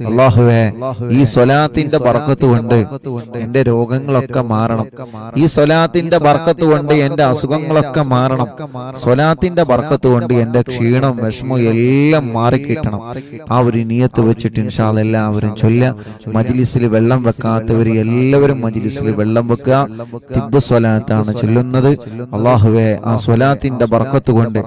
അല്ലാഹുവേ, ഈ സ്വലാത്തിന്റെ ബർക്കത്ത് കൊണ്ട് എന്റെ രോഗങ്ങളൊക്കെ മാറണം. ഈ സ്വലാത്തിന്റെ ബർക്കത്ത് കൊണ്ട് എന്റെ അസുഖങ്ങളൊക്കെ മാറണം. സ്വലാത്തിന്റെ ബർക്കത്ത് കൊണ്ട് എന്റെ ക്ഷീണം വിഷമം എല്ലാം മാറിക്കിട്ടണം. ആ ഒരു നിയത്ത് വെച്ചിട്ട് ഇൻഷാ അല്ലാഹ് എല്ലാവരും ചൊല്ല. മജ്ലിസിൽ വെള്ളം വെക്കാത്തവര് എല്ലാവരും മജ്ലിസിൽ വെള്ളം വെക്കുക. തിബ്ബ് സ്വലാത്താണ് ചൊല്ലുന്നത്. അല്ലാഹുവേ, ആ സ്വലാത്തിന്റെ ബർക്കത്ത് കൊണ്ട്,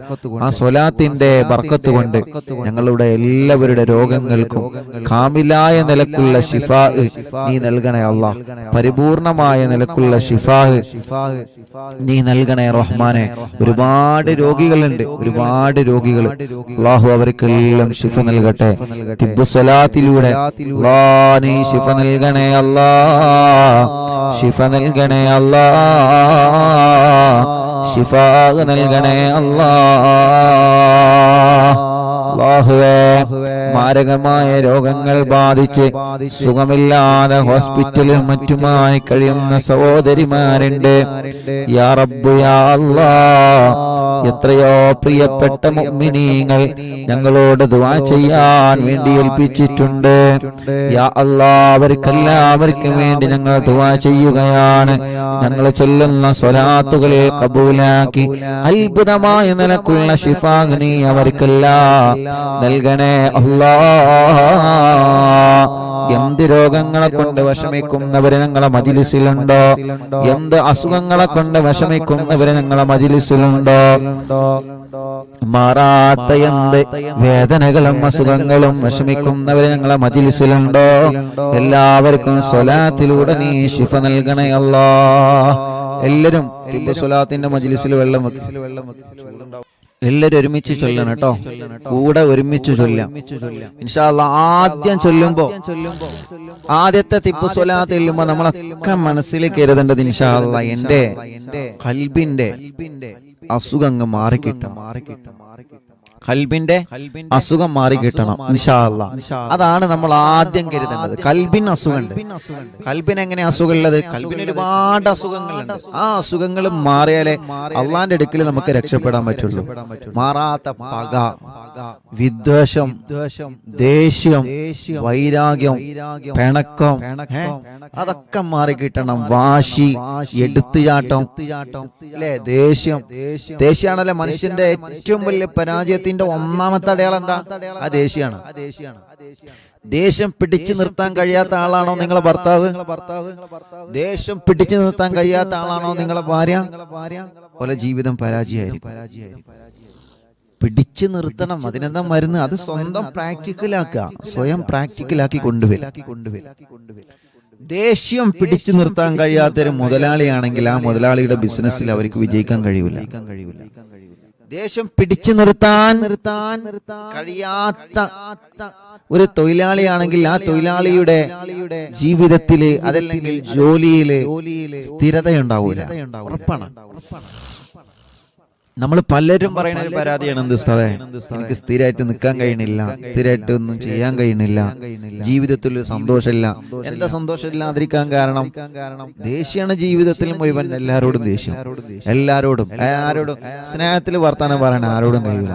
ആ സ്വലാത്തിന്റെ ബർക്കത്ത് കൊണ്ട് ഞങ്ങളുടെ എല്ലാവരുടെ രോഗങ്ങൾക്കും കാമിലായ നിലക്കുള്ള ശിഫാ നീ നൽകണേ അല്ലാഹ്. പരിപൂർണമായ നിലക്കുള്ള ശിഫാ നീ നൽകണേ റഹ്മാനെ. ഒരുപാട് രോഗികളുണ്ട്, ഒരുപാട് രോഗികൾ. അല്ലാഹു അവർക്കെല്ലാം ശിഫ നൽകട്ടെ. തിബ്ബ് സ്വലാത്തിലൂടെ നീ ശിഫ നൽകണേ അല്ലാഹ്, ശിഫ നൽകണേ അല്ലാഹ്, ശിഫാ നൽകണേ അല്ലാഹ്. അല്ലാഹുവേ, മാരകമായ രോഗങ്ങൾ ബാധിച്ച് സുഖമില്ലാതെ ഹോസ്പിറ്റലിൽ മറ്റുമായി കഴിയുന്ന സഹോദരിമാരുണ്ട്. യാ റബ്ബ് യാ അല്ലാഹ്, എത്രയോ പ്രിയപ്പെട്ട മുഅ്മിനീങ്ങൾ ഞങ്ങളോട് ദുആ ചെയ്യാൻ വേണ്ടി ഏൽപ്പിച്ചിട്ടുണ്ട്. യാ അല്ലാഹ്, അവർക്കെല്ലാവർക്കും വേണ്ടി ഞങ്ങൾ ദുആ ചെയ്യുകയാണ്. ഞങ്ങൾ ചൊല്ലുന്ന സ്വലാത്തുകൾ കബൂലാക്കി അത്ഭുതമായ നിലക്കുള്ള ശിഫാ നീ അവർക്കെല്ലാം നൽകണേ അല്ലാഹ്. എന്ത് രോഗങ്ങളെ കൊണ്ട് വിഷമിക്കുന്നവര് ഞങ്ങളെ മജ്ലിസിലുണ്ടോ? എന്ത് അസുഖങ്ങളെ കൊണ്ട് വിഷമിക്കുന്നവര് ഞങ്ങളെ മജ്ലിസിലുണ്ടോ? മാറാത്ത എന്ത് വേദനകളും അസുഖങ്ങളും വിഷമിക്കുന്നവര് ഞങ്ങളെ മജ്ലിസിലുണ്ടോ? എല്ലാവർക്കും സ്വലാത്തിലൂടെ നീ ശിഫ നൽകണേ അല്ലാഹ്. എല്ലാരും സ്വലാത്തിന്റെ മജ്ലിസിൽ വെള്ളം വെക്കും. എല്ലാരും ഒരുമിച്ച് ചൊല്ലണം കേട്ടോ, കൂടെ ഒരുമിച്ച് ചൊല്ലാം ഇൻഷാ അല്ലാഹ്. ആദ്യം ചൊല്ലുമ്പോ, ആദ്യത്തെ തിബ്ബ് സ്വലാത്ത് ചൊല്ലുമ്പോ നമ്മളൊക്കെ മനസ്സിലേക്ക് കരുതേണ്ടത് ഇൻഷാ അല്ലാഹ് എന്റെ ഖൽബിന്റെ അസുഖങ്ങൾ മാറിക്കിട്ടണം, ഖൽബിന്റെ അസുഖം മാറിക്കിട്ടണം ഇൻഷാ അല്ലാഹ്. അതാണ് നമ്മൾ ആദ്യം കരുതേണ്ടത്. ഖൽബിന് അസുഖമുണ്ട്. ഖൽബിന് എങ്ങനെ അസുഖമുള്ളത്? ഖൽബിന് ഒരുപാട് അസുഖങ്ങളുണ്ട്. ആ അസുഖങ്ങൾ മാറിയാലേ അള്ളാന്റെ അടുക്കൽ നമുക്ക് രക്ഷപ്പെടാൻ പറ്റുള്ളൂ. മാറാത്ത പക, വിദ്വേഷം, ദേഷ്യം, വൈരാഗ്യം, പിണക്കം, അതൊക്കെ മാറിക്കിട്ടണം. വാശി, എടുത്തുചാട്ടം, അല്ലെ? ദേഷ്യമാണല്ലേ മനുഷ്യന്റെ ഏറ്റവും വലിയ പരാജയത്തിന്റെ ഒന്നാമത്തെ അടയാളം എന്താ? ആ ദേഷ്യമാണ്. ദേഷ്യം പിടിച്ചു നിർത്താൻ കഴിയാത്ത ആളാണോ നിങ്ങളെ ഭർത്താവ്? ദേഷ്യം പിടിച്ചു നിർത്താൻ കഴിയാത്ത ആളാണോ നിങ്ങളെ ഭാര്യ? പോലെ ജീവിതം പരാജയമായിരിക്കും. പിടിച്ചു നിർത്തണം. അതിനെന്താ മരുന്ന്? അത് സ്വന്തം പ്രാക്ടിക്കലാക്കുക, സ്വയം പ്രാക്ടിക്കലാക്കി കൊണ്ടുവരും. ദേഷ്യം പിടിച്ചു നിർത്താൻ കഴിയാത്തൊരു മുതലാളിയാണെങ്കിൽ ആ മുതലാളിയുടെ ബിസിനസ്സിൽ അവർക്ക് വിജയിക്കാൻ കഴിയൂല. ദേഷ്യം പിടിച്ചു നിർത്താൻ കഴിയാത്ത ഒരു തൊഴിലാളിയാണെങ്കിൽ ആ തൊഴിലാളിയുടെ ജീവിതത്തില് അതല്ലെങ്കിൽ ജോലിയില് സ്ഥിരതയുണ്ടാവൂല. ഉറപ്പാണ്. നമ്മൾ പലരും പറയുന്ന ഒരു പരാതിയാണ്, എന്ത് ഉസ്താദേ, എനിക്ക് സ്ഥിരമായിട്ട് നിൽക്കാൻ കഴിയണില്ല, സ്ഥിരമായിട്ട് ഒന്നും ചെയ്യാൻ കഴിയണില്ല, ജീവിതത്തിൽ ഒരു സന്തോഷമില്ല. എന്താ സന്തോഷം ഇല്ലാതിരിക്കാൻ കാരണം? ദേഷ്യമാണ് ജീവിതത്തിൽ മുഴുവൻ. എല്ലാരോടും ദേഷ്യം, എല്ലാരോടും സ്നേഹത്തിൽ വർത്താനം പറയാൻ ആരോടും കഴിയില്ല.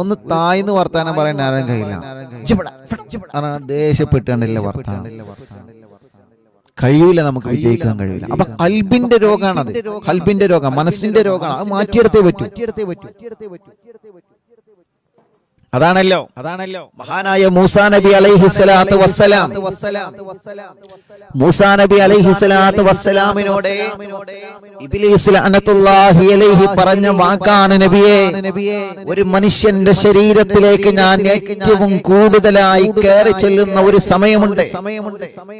ഒന്ന് താഴ്ന്ന് വർത്താനം പറയാൻ ആരും കഴിയില്ല. ദേഷ്യപ്പെട്ടാണ്ടല്ലേ വർത്താനം. കഴിയൂല, നമുക്ക് വിജയിക്കാൻ കഴിയില്ല. അപ്പൊ ഖൽബിന്റെ രോഗാണത്. ഖൽബിന്റെ രോഗം, മനസ്സിന്റെ രോഗമാണ്. അത് മാറ്റിയെടുത്തേ പറ്റൂ. അതാണല്ലോ മഹാനായ മൂസാ നബി അലൈഹിസ്സലാത്തു വസ്സലാം, മൂസാ നബി അലൈഹിസ്സലാത്തു വസ്സലാമിനോട് ഇബ്ലീസ് ലഅനത്തുല്ലാഹി അലൈഹി പറഞ്ഞ വാക്കാണ്, നബിയേ, ഒരു മനുഷ്യന്റെ ശരീരത്തിലേക്ക് ഞാൻ ഏറ്റവും കൂടുതലായി കയറി ചെല്ലുന്ന ഒരു സമയമുണ്ട്.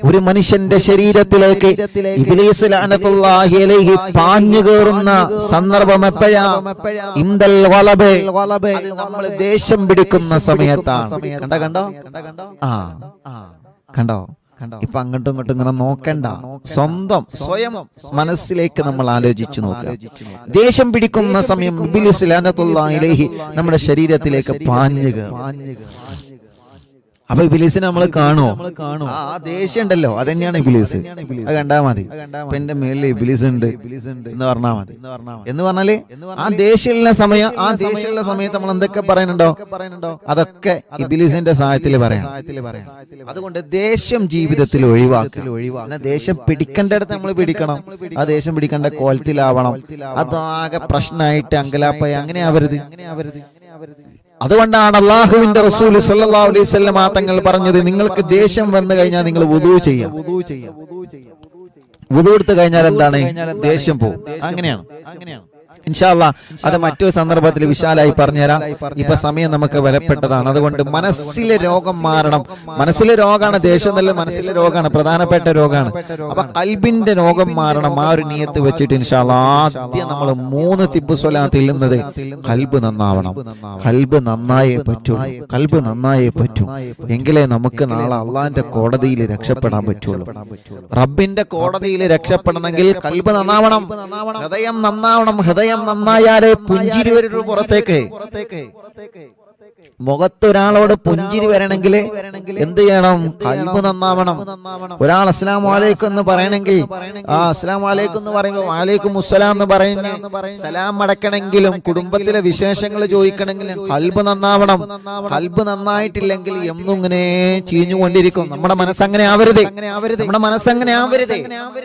ഒരു മനുഷ്യന്റെ ശരീരത്തിലേക്ക് ഇബ്ലീസ് ലഅനത്തുല്ലാഹി അലൈഹി പാഞ്ഞു കയറുന്ന സന്ദർഭം എപ്പോഴാ? ഇന്ദൽ വളബ്, നമ്മൾ ദേഷ്യം പിടിക്കുന്ന സമയത്താണ്. കണ്ടോ? ഇപ്പൊ അങ്ങോട്ടും ഇങ്ങോട്ടും ഇങ്ങനെ നോക്കണ്ട, സ്വയം മനസ്സിലേക്ക് നമ്മൾ ആലോചിച്ചു നോക്കുക. ദേഷ്യം പിടിക്കുന്ന സമയം ഇബ്ലീസ് ലഅനത്തുല്ലാഹി അലൈഹി നമ്മുടെ ശരീരത്തിലേക്ക് പാഞ്ഞു കയറും. അപ്പൊ ഇബ്ലീസിനെ നമ്മൾ കാണുമോ? ആ ദേഷ്യം ഉണ്ടല്ലോ, അതന്നെയാണ് ഇബ്ലീസ്. അത് കണ്ടാ മതി. ഇപ്പൊ എന്റെ മേളിൽ ഇബ്ലീസ് ഉണ്ട് എന്ന് പറഞ്ഞാൽ മതി. എന്ന് പറഞ്ഞാല് ആ ദേഷ്യമുള്ള സമയത്ത് നമ്മൾ എന്തൊക്കെ പറയുന്നുണ്ടോ അതൊക്കെ ഇബ്ലീസിന്റെ സഹായത്തിൽ പറയാം. അതുകൊണ്ട് ദേഷ്യം ജീവിതത്തിൽ ഒഴിവാക്കുക. ദേഷ്യം പിടിക്കേണ്ടടുത്ത് നമ്മൾ പിടിക്കണം. ആ ദേഷ്യം പിടിക്കേണ്ട കോലത്തിലാവണം. അതാകെ പ്രശ്നമായിട്ട് അങ്കലാപ്പായി അങ്ങനെ ആവരുത്. അതുകൊണ്ടാണ് അല്ലാഹുവിന്റെ റസൂൽ സല്ലല്ലാഹു അലൈഹി വസല്ലം തങ്ങൾ പറഞ്ഞത്, നിങ്ങൾക്ക് ദേഷ്യം വന്നു കഴിഞ്ഞാൽ നിങ്ങൾ വുദൂ ചെയ്യാം. വുദൂ എടുത്തു കഴിഞ്ഞാൽ എന്താണ്? ദേഷ്യം പോകും. അങ്ങനെയാണ്. ഇൻഷാ അല്ലാഹ് അത് മറ്റൊരു സന്ദർഭത്തിൽ വിശാലായി പറഞ്ഞുതരാം. ഇപ്പൊ സമയം നമുക്ക് വിലപ്പെട്ടതാണ്. അതുകൊണ്ട് മനസ്സിലെ രോഗം മാറണം. മനസ്സിലെ രോഗമാണ് ദേഷ്യം, നല്ല മനസ്സിലെ രോഗമാണ്, പ്രധാനപ്പെട്ട രോഗമാണ്. അപ്പൊ ഖൽബിന്റെ രോഗം മാറണം. ആ ഒരു നിയത്ത് വെച്ചിട്ട് ഇൻഷാ അല്ലാഹ് ആദ്യം നമ്മൾ 3 തിബ്ബ് സ്വലാത്ത് ഇല്ലുന്നത് ഖൽബ് നന്നാവണം. ഖൽബ് നന്നായേ പറ്റൂ. എങ്കിലേ നമുക്ക് നാളെ അള്ളാഹിന്റെ കോടതിയിൽ രക്ഷപ്പെടാൻ പറ്റുള്ളൂ. റബ്ബിന്റെ കോടതിയിൽ രക്ഷപ്പെടണമെങ്കിൽ ഖൽബ് നന്നാവണം, ഹൃദയം നന്നാവണം. ഹൃദയം നന്നായാലേ പുഞ്ചിരി വരുള്ളൂ പുറത്തേക്ക്. മുഖത്തൊരാളോട് പുഞ്ചിരി വരണമെങ്കിൽ എന്ത് ചെയ്യണം? ഖൽബ് നന്നാവണം. ഒരാൾ അസ്സലാമു അലൈക്കും എന്ന് പറയണമെങ്കിൽ ആ അസ്സലാമു അലൈക്കും എന്ന് പറയുമ്പോൾ വഅലൈക്കും മുസ്സലാം എന്ന് പറയുന്ന സലാം അടക്കണമെങ്കിലും കുടുംബത്തിലെ വിശേഷങ്ങൾ ചോദിക്കണമെങ്കിലും ഖൽബ് നന്നാവണം. ഖൽബ് നന്നായിട്ടില്ലെങ്കിൽ എന്നും ഇങ്ങനെ ചീഞ്ഞുകൊണ്ടിരിക്കും. നമ്മുടെ മനസ്സങ്ങനെ ആവരുത്.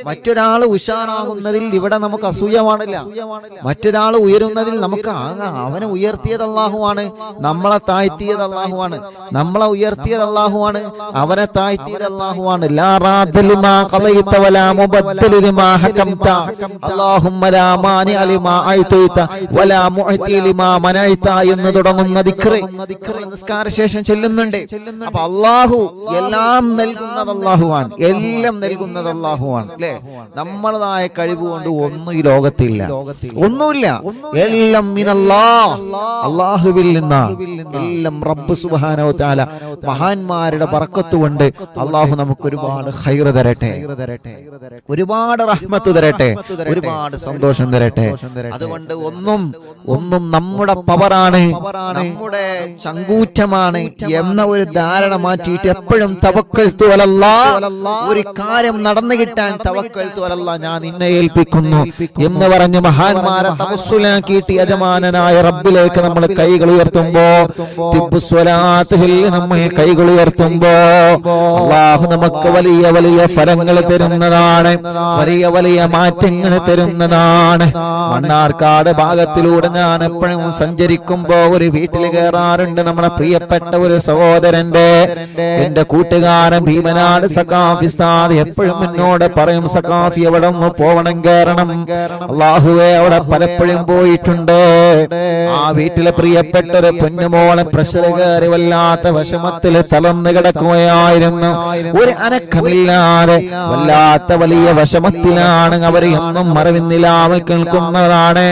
മറ്റൊരാൾ ഉഷാറാകുന്നതിൽ ഇവിടെ നമുക്ക് അസൂയ പാടില്ല. മറ്റൊരാൾ ഉയരുന്നതിൽ നമുക്ക് അവനെ ഉയർത്തിയത് അല്ലാഹുവാണ്, നമ്മളെ താഴ്ത്തിയത് അല്ലാഹുവാണ്. നമ്മളെ ഉയർത്തിയത് അല്ലാഹുവാണ്, അവനെ താഴ്ത്തിയത് അല്ലാഹുവാണ്. ലാ റാദ ലിമാ ഖളൈത വലാ മുബദ്ദല ലിമാ ഹകംത അല്ലാഹുമ്മ ലാ മാനി ലിമാ അയ്തൈത വലാ മുഅതി ലിമാ മനഅത എന്ന് തുടങ്ങുന്ന ദിക്ർ നിസ്കാര ശേഷം ചൊല്ലുന്നുണ്ട്. അപ്പോൾ അല്ലാഹു എല്ലാം നൽകുന്നത് അല്ലാഹുവാണ്, എല്ലാം നൽകുന്നത് അല്ലാഹുവാണ്. അല്ലേ? നമ്മളതായ കഴിവ് കൊണ്ട് ഒന്നും ഈ ലോകത്തില്ല, ഒന്നുമില്ല. എല്ലാം മിനല്ലാഹ്, അല്ലാഹുവിൽ നിന്നാണ്. എല്ലാം റബ്ബ് സുബ്ഹാനഹു വ തആല മഹാന്മാരുടെ ബർക്കത്ത് കൊണ്ട് അല്ലാഹു നമുക്ക് ഒരുപാട് ഖൈർ തരട്ടെ, ഒരുപാട് റഹ്മത്ത് തരട്ടെ, ഒരുപാട് സന്തോഷം തരട്ടെ. അതുകൊണ്ട് ഒന്നും നമ്മുടെ പവറാണ്, നമ്മുടെ ചങ്കൂറ്റമാണ് എന്ന ഒരു ധാരണ മാറ്റിയിട്ട് എപ്പോഴും തവക്കൽതു അലല്ലാഹ്, ഒരു കാര്യം നടന്നു കിട്ടാൻ തവക്കൽതു അലല്ലാഹ്, ഞാൻ നിന്നെ ഏൽപ്പിക്കുന്നു എന്ന് പറഞ്ഞ് മഹാന്മാരെ തവസ്സുലാക്കിയിട്ട് യജമാനനായ റബ്ബിലേക്ക് നമ്മൾ കൈകൾ ഉയർത്തുമ്പോ, തിബ്ബ് സ്വലാത്തിൽ നമ്മൾ കൈകൾ ഉയർത്തുമ്പോ അല്ലാഹു നമുക്ക് വലിയ വലിയ ഫലങ്ങൾ തരുന്നതാണ്, വലിയ വലിയ മാറ്റങ്ങൾ തരുന്നതാണ്. മണ്ണാർക്കാട് ഭാഗത്തിലൂടെ ഞാൻ എപ്പോഴും സഞ്ചരിക്കുമ്പോ ഒരു വീട്ടിൽ കയറാറുണ്ട്. നമ്മുടെ പ്രിയപ്പെട്ട ഒരു സഹോദരന്റെ, എന്റെ കൂട്ടുകാരൻ ഭീമനാട് സഖാഫി ഉസ്താദ് എപ്പോഴും എന്നോട് പറയും, സഖാഫി എവിടെ പോവണം, കയറണം. അല്ലാഹുവേ അവിടെ പലപ്പോഴും പോയിട്ടുണ്ട്. ആ വീട്ടിലെ പ്രിയപ്പെട്ട ഒരു പൊന്നുമോളെ പ്രഷർ കയറി വല്ലാത്ത വിഷമത്തിൽ തളർന്നു കിടക്കുകയായിരുന്നു. ഒരു അനക്കമില്ലാതെ വല്ലാത്ത വലിയ വിഷമത്തിലാണ് അവർ. എന്നും മറവിന്നിലാവൽ കേൾക്കുന്നതാണ്.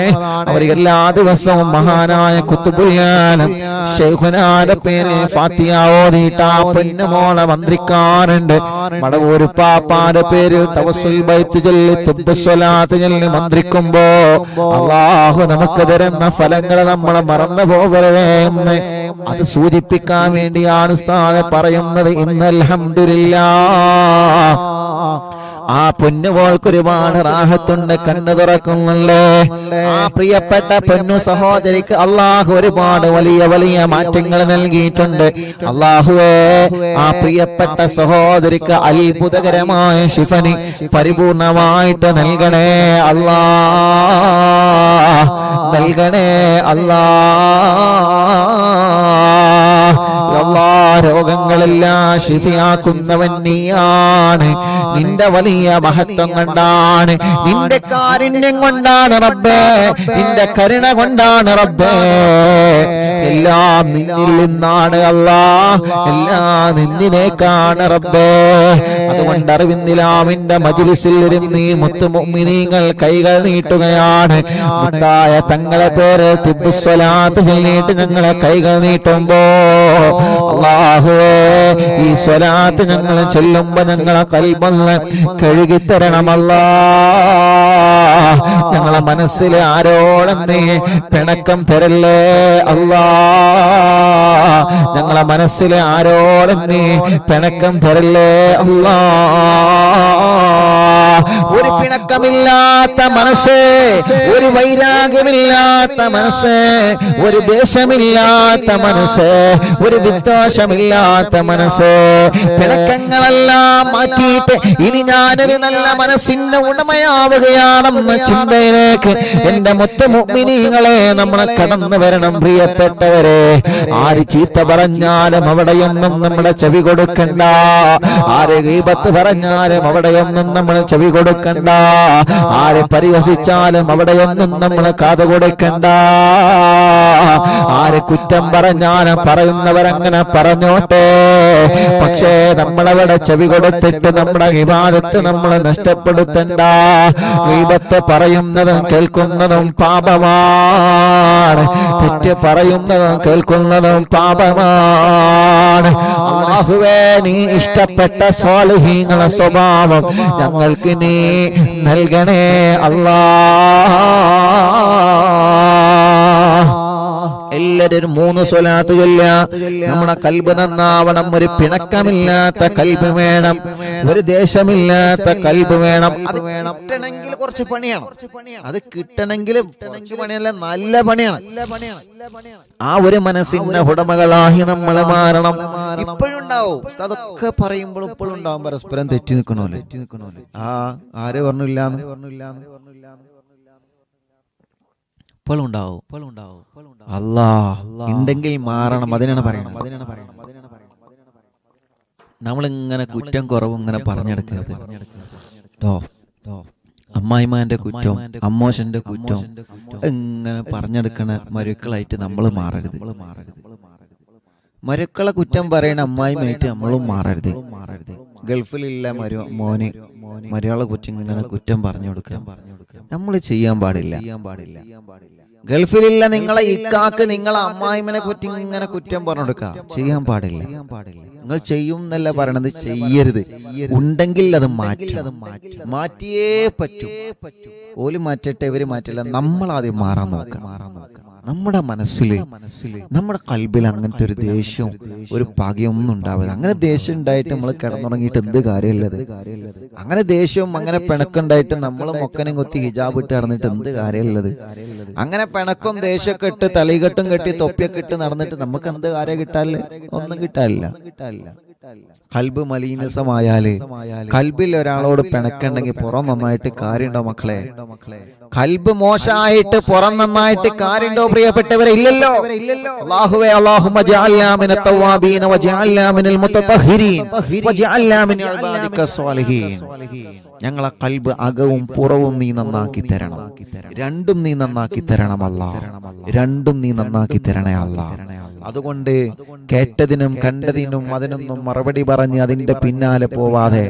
അവർ എല്ലാ ദിവസവും മഹാനായ ഖുത്ബുൽ ആലം ശൈഖുനാന്റെ പേരിൽ ഫാത്തിഹ ഓതിയിട്ട് ആ പൊന്നുമോളെ മന്ത്രിക്കാറുണ്ട്. മടവൂർ പാപ്പാന്റെ പേരിൽ തവസ്സുൽ ബൈത്ത് ചൊല്ലി തിബ്ബ് സ്വലാത്ത് ചൊല്ലി മന്ത്രിക്കുമ്പോ അല്ലാഹു നമുക്ക് തരുന്ന ഫലങ്ങൾ നമ്മൾ മറന്നു പോകരുതേ എന്ന് അത് സൂചിപ്പിക്കാൻ വേണ്ടിയാണ് ഉസ്താദ് പറയുന്നത്. ഇന്നൽഹംദുലില്ലാഹ്, ആ പൊന്നുമോൾക്ക് ഒരുപാട് റാഹത്തുണ്ട്, കണ്ണു തുറക്കുന്നുണ്ട്. ആ പ്രിയപ്പെട്ട പൊന്നു സഹോദരിക്ക് അല്ലാഹു ഒരുപാട് വലിയ വലിയ മാറ്റങ്ങൾ നൽകിയിട്ടുണ്ട്. അല്ലാഹുവേ, ആ പ്രിയപ്പെട്ട സഹോദരിക്ക് അത്ഭുതകരമായ ശിഫനി പരിപൂർണമായിട്ട് നൽകണേ അല്ലാഹ്, നൽകണേ അല്ലാഹ്. രോഗങ്ങളെല്ലാം ശിഫയാക്കുന്നവൻ നീയാണ്. നിന്റെ വലിയ മഹത്വം കൊണ്ടാണ്, നിന്റെ കാരുണ്യം കൊണ്ടാണ് റബ്ബേ, നിന്റെ കരുണ കൊണ്ടാണ് റബ്ബേ. എല്ലാം നിന്നിൽ നിന്നാണ് അല്ലാഹ്, എല്ലാം നിന്നിലേക്കാണ് റബ്ബേ. അതുകൊണ്ട് അറിവിന്ദിലാമിന്റെ മജ്ലിസിൽ ഇരുന്ന് മുത്തു മുഅ്മിനീങ്ങൾ കൈകൾ നീട്ടുകയാണ്. മുത്തായ തങ്ങളെ പേര് തിബ്ബ് സ്വലാത്ത് ചൊല്ലിയിട്ട് ഞങ്ങളെ കൈകൾ നീട്ടുമ്പോ അല്ലാഹുവേ, ഈ സ്വലാത്ത് ഞങ്ങൾ ചൊല്ലുമ്പോ ഞങ്ങളെ ഖൽബൊന്ന് കഴുകിത്തരണമല്ലാ. ഞങ്ങളെ മനസ്സിൽ ആരോടും നീ പിണക്കം തരല്ലേ അല്ലാ. ഞങ്ങളെ മനസ്സിൽ ആരോടും നീ പിണക്കം തരല്ലേ അല്ലാ. ഒരു പിണക്കമില്ലാത്ത മനസ്സ്, ഒരു വൈരാഗ്യമില്ലാത്ത മനസ്സ്, ഒരു ദേശമില്ലാത്ത മനസ്സ്, ഒരു വിദ്വേഷമില്ലാത്ത മനസ്സ്, പിണക്കങ്ങളെല്ലാം മാറ്റിയിട്ട് ഇനി ഞാനൊരു നല്ല മനസ്സിന്റെ ഉടമയാവുകയാണെന്ന ചിന്തയിലേക്ക് എന്റെ മൊത്ത മുഅ്മിനീങ്ങളെ നമ്മളെ കടന്നു വരണം. പ്രിയപ്പെട്ടവരെ, ആര് ചീത്ത പറഞ്ഞാലും അവിടെയൊന്നും നമ്മുടെ ചെവി കൊടുക്കണ്ട. ആര് ഗീബത്ത് പറഞ്ഞാലും അവിടെയൊന്നും നമ്മൾ ചെവി കൊടുക്കണ്ട. ആരെ പരിഹസിച്ചാലും അവിടെയൊന്നും നമ്മൾ കാത് കൊടുക്കണ്ട. ആരെ കുറ്റം പറഞ്ഞാലും പറയുന്നവരങ്ങനെ പറഞ്ഞോട്ടെ. പക്ഷേ നമ്മളവിടെ ചെവി കൊടുത്തിട്ട് നമ്മുടെ ഇബാദത്ത് നമ്മൾ നഷ്ടപ്പെടുത്തണ്ട. ഗീബത്ത് പറയുന്നതും കേൾക്കുന്നതും പാപമാണ്. തെറ്റ് പറയുന്നതും കേൾക്കുന്നതും പാപമാണ്. അല്ലാഹുവേ, നീ ഇഷ്ടപ്പെട്ട സ്വാലിഹീങ്ങളെ സ്വഭാവം ഞങ്ങൾക്ക് നീ നൽകണേ അല്ലാ. എല്ലാവരും 3 സ്വലാത്ത് ചൊല്ലുക. നമ്മുടെ കൽബ് നന്നാവണം. ഒരു പിണക്കമില്ലാത്ത കൽബ് വേണം, ഒരു ദേശമില്ലാത്ത കൽബ് വേണം. അത് കിട്ടണമെങ്കിൽ കുറച്ച് പണിയാണ്. അത് കിട്ടണമെങ്കിൽ കുറച്ച് പണിയല്ല, നല്ല പണിയാണ്. ആ ഒരു മനസ്സിന്റെ ഉടമകളായി നമ്മൾ മാറണം. ഇപ്പോഴും ഉണ്ടാവും, അതൊക്കെ പറയുമ്പോൾ ഇപ്പോഴും ഉണ്ടാവും പരസ്പരം തെറ്റി നിൽക്കണോല്ലേ. ആര് പറഞ്ഞില്ലാന്ന് അല്ലാഹ് ഉണ്ടെങ്കിൽ മാറണം. അതിനാണ് പറയണം. നമ്മളിങ്ങനെ കുറ്റം കുറവും ഇങ്ങനെ പറഞ്ഞെടുക്കരുത്. അമ്മായിമാന്റെ കുറ്റം, അമ്മോശന്റെ കുറ്റം ഇങ്ങനെ പറഞ്ഞെടുക്കണ മരുക്കളായിട്ട് നമ്മൾ മാറരുത്. മരുക്കളെ കുറ്റം പറയണ അമ്മായിമായിട്ട് നമ്മളും മാറരുത്. ഗൾഫിലില്ല മോന് മരുയാളെ കുറ്റം ഇങ്ങനെ കുറ്റം പറഞ്ഞു കൊടുക്കാൻ നമ്മൾ ചെയ്യാൻ പാടില്ല. ഗൾഫിലില്ല നിങ്ങളെ ഇക്കാക്ക് നിങ്ങളെ അമ്മായിമനെ കുറ്റി ഇങ്ങനെ കുറ്റം പറഞ്ഞു കൊടുക്കാം, ചെയ്യാൻ പാടില്ല. നിങ്ങൾ ചെയ്യും എന്നല്ല പറയണത്, ചെയ്യരുത്. ഉണ്ടെങ്കിൽ അത് മാറ്റിയേ പറ്റൂ. ഓല് മാറ്റട്ടെ, ഇവര് മാറ്റില്ല, നമ്മളാദ്യം മാറാൻ നോക്കാം. നമ്മുടെ മനസ്സിൽ, നമ്മുടെ കൽബിൽ അങ്ങനത്തെ ഒരു ദേഷ്യവും ഒരു പകയൊന്നും ഉണ്ടാവില്ല. അങ്ങനെ ദേഷ്യം ഉണ്ടായിട്ട് നമ്മൾ കിടന്നുറങ്ങിയിട്ട് എന്ത് കാര്യമുള്ളത്? അങ്ങനെ ദേഷ്യവും അങ്ങനെ പിണക്കുണ്ടായിട്ട് നമ്മൾ മൊക്കനും കൊത്തി ഹിജാബ് ഇട്ട് നടന്നിട്ട് എന്ത് കാര്യമുള്ളത്? അങ്ങനെ പിണക്കും ദേഷ്യമൊക്കെ ഇട്ട് തലയികെട്ടും കെട്ടി തൊപ്പിയൊക്കെ ഇട്ട് നടന്നിട്ട് നമുക്ക് എന്ത് കാര്യം കിട്ടാനില്ല? ഒന്നും കിട്ടാനില്ല. കൽബ് മലീനസമായാല്, കൽബിൽ ഒരാളോട് പിണക്കുണ്ടെങ്കിൽ പുറം നന്നായിട്ട് കാര്യമുണ്ടോ മക്കളെ? കൽബ് മോശമായിട്ട് പുറം നന്നായിട്ട് കാര്യമുണ്ടോ പ്രിയപ്പെട്ടവരെ? ഇല്ലല്ലോ. അല്ലാഹുവേ, അല്ലാഹുമ്മ ജഅൽനാ മിനൽ തവ്വാബീന വജഅൽനാ മിനൽ മുതതഹിരീൻ വജഅൽനാ മിൻ ഇബാദിക സ്വാലിഹീൻ. ഞങ്ങളെ കൽബ് അകവും പുറവും നീ നന്നാക്കി തരണം. രണ്ടും നീ നന്നാക്കി തരണം അല്ലാഹ്. രണ്ടും നീ നന്നാക്കി തരണേ അല്ലാഹ്. അതുകൊണ്ട് കേട്ടതിനും കണ്ടതിനും അതിനൊന്നും മറുപടി പറഞ്ഞ് അതിന്റെ പിന്നാലെ പോവാതെ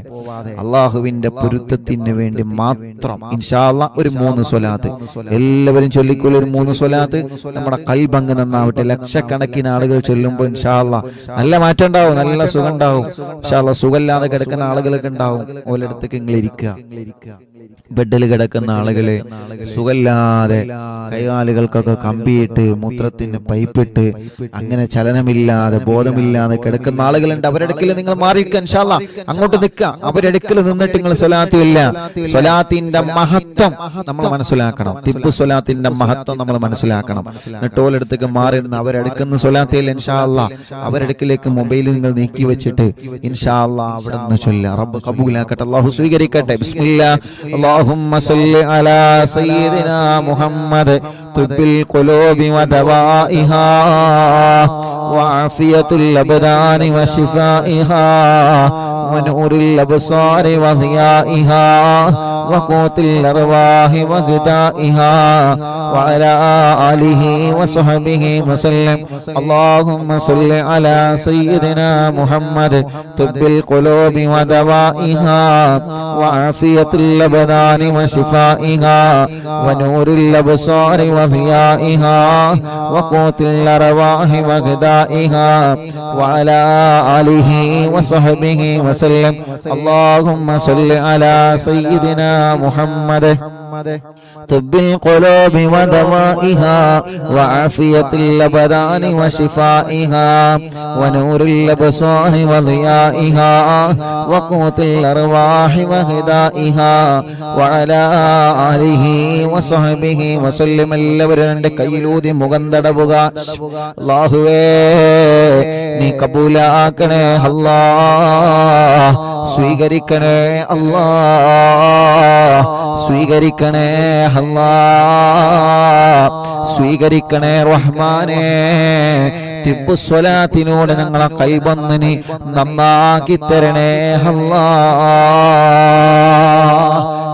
അള്ളാഹുവിന്റെ പൊരുത്തത്തിന് വേണ്ടി മാത്രം ഇൻഷാ അല്ലാഹ് ഒരു 3 സ്വലാത്ത് എല്ലാവരും ചൊല്ലിക്കൊള്ളു. ഒരു 3 സ്വലാത്ത് നമ്മുടെ കൽബ് നന്നാവട്ടെ. ലക്ഷക്കണക്കിന് ആളുകൾ ചൊല്ലുമ്പോൾ ഇൻഷാ അല്ലാഹ് നല്ല മാറ്റം ഉണ്ടാവും, നല്ല സുഖം ഉണ്ടാവും. ഇൻഷാ അല്ലാഹ് സുഖമില്ലാതെ കിടക്കുന്ന ആളുകളൊക്കെ ഉണ്ടാവും, ഓരോടത്തേക്ക് നിങ്ങൾ ഇരിക്കുക. ബെഡിൽ കിടക്കുന്ന ആളുകള് സുഖമില്ലാതെ കൈകാലുകൾക്കൊക്കെ കമ്പിയിട്ട് മൂത്രത്തിന് പൈപ്പിട്ട് അങ്ങനെ ചലനമില്ലാതെ ബോധമില്ലാതെ കിടക്കുന്ന ആളുകളുണ്ട്. അവരെടുക്കൽ നിങ്ങൾ മാറിയിരിക്കുക, ഇൻഷാ അല്ലാഹ് അങ്ങോട്ട് നിൽക്കുക. അവരെടുക്കൽ നിന്നിട്ട് നിങ്ങൾ സ്വലാത്തില്ല. സ്വലാത്തിന്റെ മഹത്വം നമ്മൾ മനസ്സിലാക്കണം. തിബ് സ്വലാത്തിന്റെ മഹത്വം നമ്മൾ മനസ്സിലാക്കണം. എന്നിട്ട് ഓലെടുത്തേക്ക് മാറിയിരുന്ന് അവരെടുക്കുന്ന സ്വലാത്തില്ല ഇൻഷാ അല്ലാഹ് അവരെടുക്കിലേക്ക് മൊബൈൽ നിങ്ങൾ നീക്കി വെച്ചിട്ട് ഇൻഷാ അല്ലാഹ് അവിടെ നിന്ന് ചൊല്ലുക. റബ്ബ് കബൂലാക്കട്ടെ, അല്ലാഹു സ്വീകരിക്കട്ടെ. ബിസ്മില്ലാഹ്. اللهم صل على سيدنا محمد طب القلوب ودوائها وعافية الأبدان وشفائها ونور الأبصار وضيائها وقوت الأرواح وغذائها وعلى آله وصحبه وسلم. اللهم صل على سيدنا محمد طب القلوب ودوائها وعافية الأبدان وشفائها ونور الأبصار وضيائها وقوت الأرواح وغذائها وضيائها وعلى آله وصحبه وسلم. اللهم صل على سيدنا محمد طب القلوب ودوائها وعافية الأبدان وشفائها ونور الأبصار وضيائها وقوت الأرواح وهدائها وعلى آله وصحبه وسلم. എല്ലാവരും കയ്യിലൂതി മുഖം തടവുക. അല്ലാഹുവേ നീ കബൂലാക്കണേ അല്ലാഹ്, സ്വീകരിക്കണേ അല്ലാഹ്, സ്വീകരിക്കണേ അല്ലാഹ്, സ്വീകരിക്കണേ റഹ്മാനേ. തിബ്ബുസ്വലാത്തിനോട് ഞങ്ങളെ ഖൽബൊന്നിനി നന്നാക്കി തരണേ അല്ലാഹ്.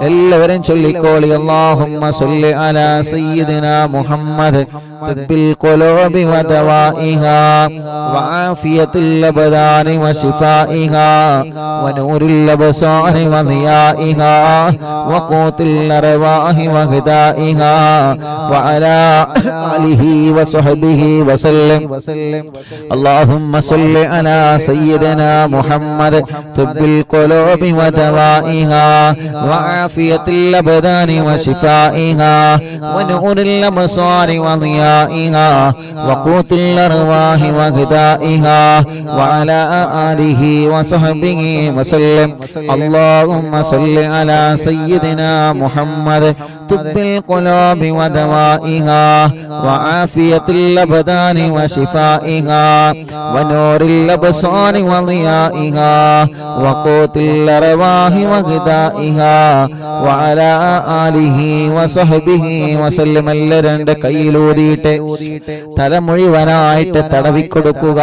എല്ലാവരും ചൊല്ലിക്കോളി. അല്ലാഹുമ്മ സ്വല്ലി അലാ സയ്യിദിനാ മുഹമ്മദ് തിബ്ബിൽ ഖുലൂബി വദവാഇഹാ വആഫിയത്തുൽ അബ്ദാനി വശിഫാഇഹാ വനൂറിൽ അബ്സാരി വദിയാഇഹാ വഖൂത്തുൽ അർവാഹി വഹിദാഇഹാ വഅലാ ആലിഹി വസഹ്ബിഹി വസല്ലം. اللهم صل على سيدنا محمد طب القلوب ودوائها وعافية الأبدان وشفائها ونور الأبصار وضيائها وقوت الأرواح وغذائها وعلى آله وصحبه وسلم. اللهم صل على سيدنا محمد طب القلوب ودوائها وعافية الأبدان وشفائها ونور الأبصار وضيائها وقوت الأرواح وغذائها وعلى آله وصحبه وسلم. എല്ലാവരും കയ്യിലൂതിയിട്ട് തല മുഴുവനായിട്ട് തടവിക്കൊടുക്കുക.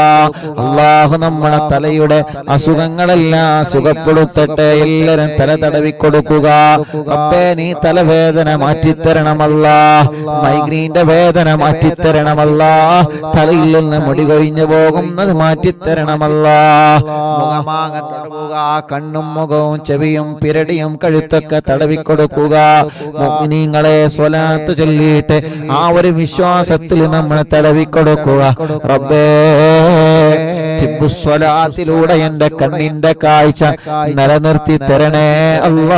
അല്ലാഹു നമ്മുടെ തലയുടെ അസുഖങ്ങളെല്ലാം സുഖപ്പെടുത്തട്ടെ. എല്ലാവരും തല തടവിക്കൊടുക്കുക. റബ്ബേ നീ തലവേദന മാറ്റിത്തരണമല്ലാ, മൈഗ്രീന്റെ വേദന മാറ്റിത്തരണമല്ലാ, തലയിൽ നിന്ന് മുടി കൊഴിഞ്ഞു പോകുന്നത് മാറ്റിത്തരണമല്ലാ. മുഖമാകെ തടവുക. കണ്ണും മുഖവും ചെവിയും പിരടിയും കഴുത്തൊക്കെ തടവിക്കൊടുക്കുക. മുഅ്മിനീങ്ങളെ സ്വലാത്ത് ചൊല്ലിയിട്ട് ആ ഒരു വിശ്വാസത്തിൽ നമ്മൾ തടവിക്കൊടുക്കുക. റബ്ബേ തിബ്ബുസ്വലാത്തിലൂടെ എന്റെ കണ്ണിന്റെ കാഴ്ച നിലനിർത്തി തരണേ അല്ലാഹ്.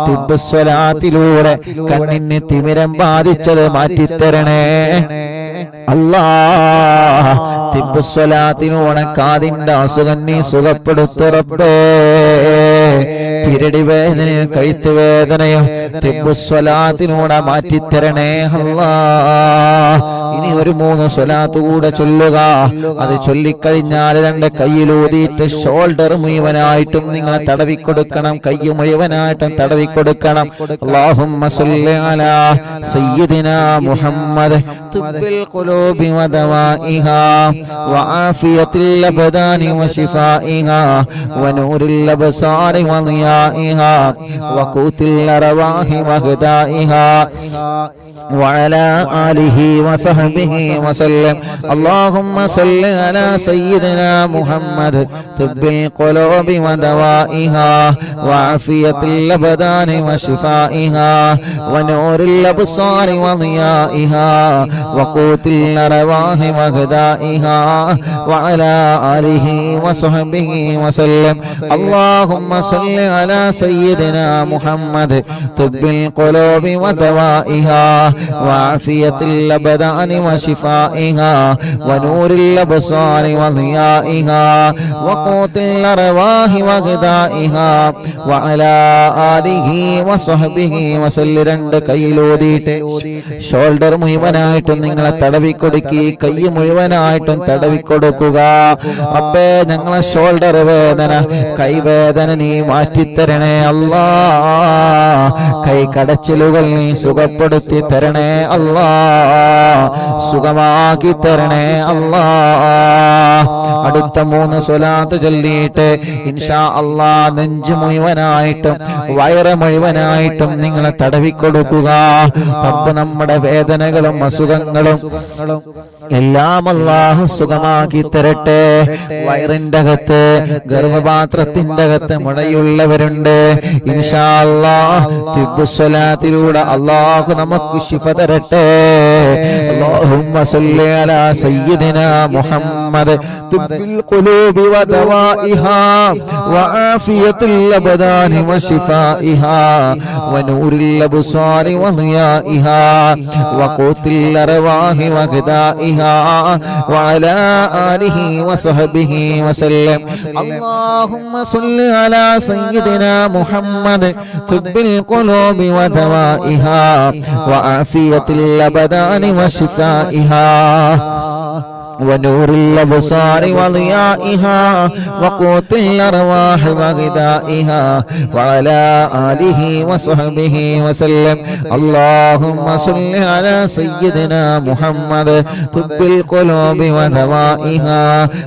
തിബ്ബുസ്വലാത്തിലൂടെ കണ്ണിന് തിമിരം ബാധിച്ചത് മാറ്റിത്തരണേ അല്ലാഹ്. തിബ്ബുസ്വലാത്തിലൂടെ കാതിന്റെ അസുഖം നീ സുഖപ്പെടുത്തു റബ്ബേ. പിരടി വേദനയും കഴുത്ത് വേദനയും തിബ്ബുസ്വലാത്തിലൂടെ മാറ്റിത്തരണേ അല്ലാഹ്. ഇനി ഒരു 3 സ്വലാത്ത് കൂടെ ചൊല്ലുക. അത് ചൊല്ലിക്കഴിഞ്ഞാൽ 2 കയ്യിലൂതിയിട്ട് ഷോൾഡർ മുഴുവനായിട്ടും നിങ്ങൾ തടവിക്കൊടുക്കണം. കൈ മുഴുവനായിട്ടും തടവിക്കൊടുക്കണം. അല്ലാഹുമ്മ സ്വല്ലി അലാ സയ്യിദിനാ മുഹമ്മദ് തുബ്ബിൽ ഖുലൂബി വദവാഇഹാ വആഫിയത്തുൽ അബ്ദാനി വശിഫാഇഹാ വനൂറിൽ അബ്സാരി വദിയാഇഹാ വഖൂത്തുൽ അർവാഹി വഹദാഇഹാ وعلى آله وصحبه وسلم. اللهم صل على سيدنا محمد طب القلوب ودوائها وعافية الأبدان وشفائها ونور الأبصار وضيائها وقوت الأرواح وغذائها وعلى آله وصحبه وسلم. اللهم صل على سيدنا محمد طب القلوب ودوائها وعافية الأبدان وشفائها ونور الأبصار وضيائها وقوت الأرواح وغذائها وعلى آله وصحبه وسلم. 2 കയ്യിലൂതിയിട്ട് ഷോൾഡർ മുഴുവനായിട്ടും നിങ്ങളെ തടവിക്കൊടുക്കി. കൈ മുഴുവനായിട്ടും തടവിക്കൊടുക്കുക. അപ്പേ ഞങ്ങളെ ഷോൾഡർ വേദന കൈവേദന നീ മാറ്റിത്തരണേ അല്ലാഹ്. കൈ കടച്ചിലുകൾ നീ സുഖപ്പെടുത്തി തരണേ അല്ലാഹ്. സുഖമാക്കി തരണേ അല്ലാഹ്. അടുത്ത 3 സ്വലാത്ത് ചൊല്ലിയിട്ട് ഇൻഷാ അല്ലാഹ് നെഞ്ച് മുഴുവനായിട്ടും വയറ് മുഴുവനായിട്ടും നിങ്ങളെ തടവിക്കൊടുക്കുക. റബ്ബ് നമ്മുടെ വേദനകളും അസുഖങ്ങളും എല്ലാം അല്ലാഹു സുഖമാക്കി തരട്ടെ. വയറിന്റെ അകത്ത് ഗർഭപാത്രത്തിന്റെ അകത്ത് മുഴയുള്ളവരുണ്ട്. ഇൻഷാ അല്ലാഹ് തിബ്ബുസ്വലാത്തിലൂടെ അല്ലാഹു നമുക്ക് ശിഫ തരട്ടെ. اللهم صل على سيدنا محمد طب القلوب ودوائها وعافية الأبدان وشفائها ونور الأبصار وضيائها وقوت الأرواح وغذائها وعلى آله وصحبه وسلم. اللهم صل على سيدنا محمد طب القلوب ودوائها وعافية الأبدان وشفائها ونور الأبصار وضيائها وقوت الأرواح وغذائها وعلى آله وصحبه وسلم. اللهم صل على سيدنا محمد طب القلوب ودوائها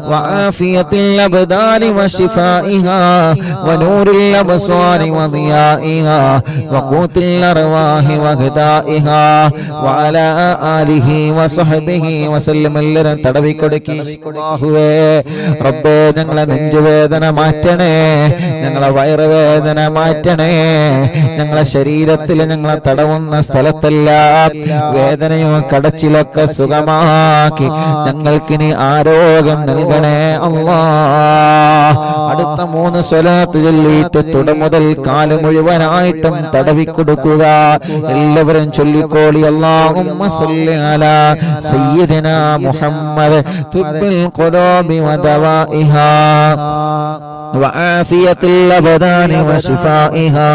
وعافية الأبدان وشفائها ونور الأبصار وضيائها وقوت الأرواح وغذائها وعلى آله وصحبه وسلم. റബ്ബേ ഞങ്ങളെ നെഞ്ചുവേദന മാറ്റണേ, ഞങ്ങളെ വയറുവേദന മാറ്റണേ, ഞങ്ങളെ ശരീരത്തിൽ ഞങ്ങളെ തടവുന്ന സ്ഥലത്തെല്ലാം വേദനയും കടച്ചിലൊക്കെ സുഖമാക്കി ഞങ്ങൾക്കിനി ആരോഗ്യം നൽകണേ അല്ലാഹ്. അടുത്ത 3 സ്വലാത്ത് ചൊല്ലിയിട്ട് തുടമുതൽ കാല് മുഴുവനായിട്ടും തടവിക്കൊടുക്കുക. എല്ലാവരും ചൊല്ലിക്കോളി. അല്ലാഹുമ്മ സ്വല്ലി അലാ സയ്യിദിനാ മുഹമ്മദ് طب القلوب ودوائها وعافية الأبدان وشفائها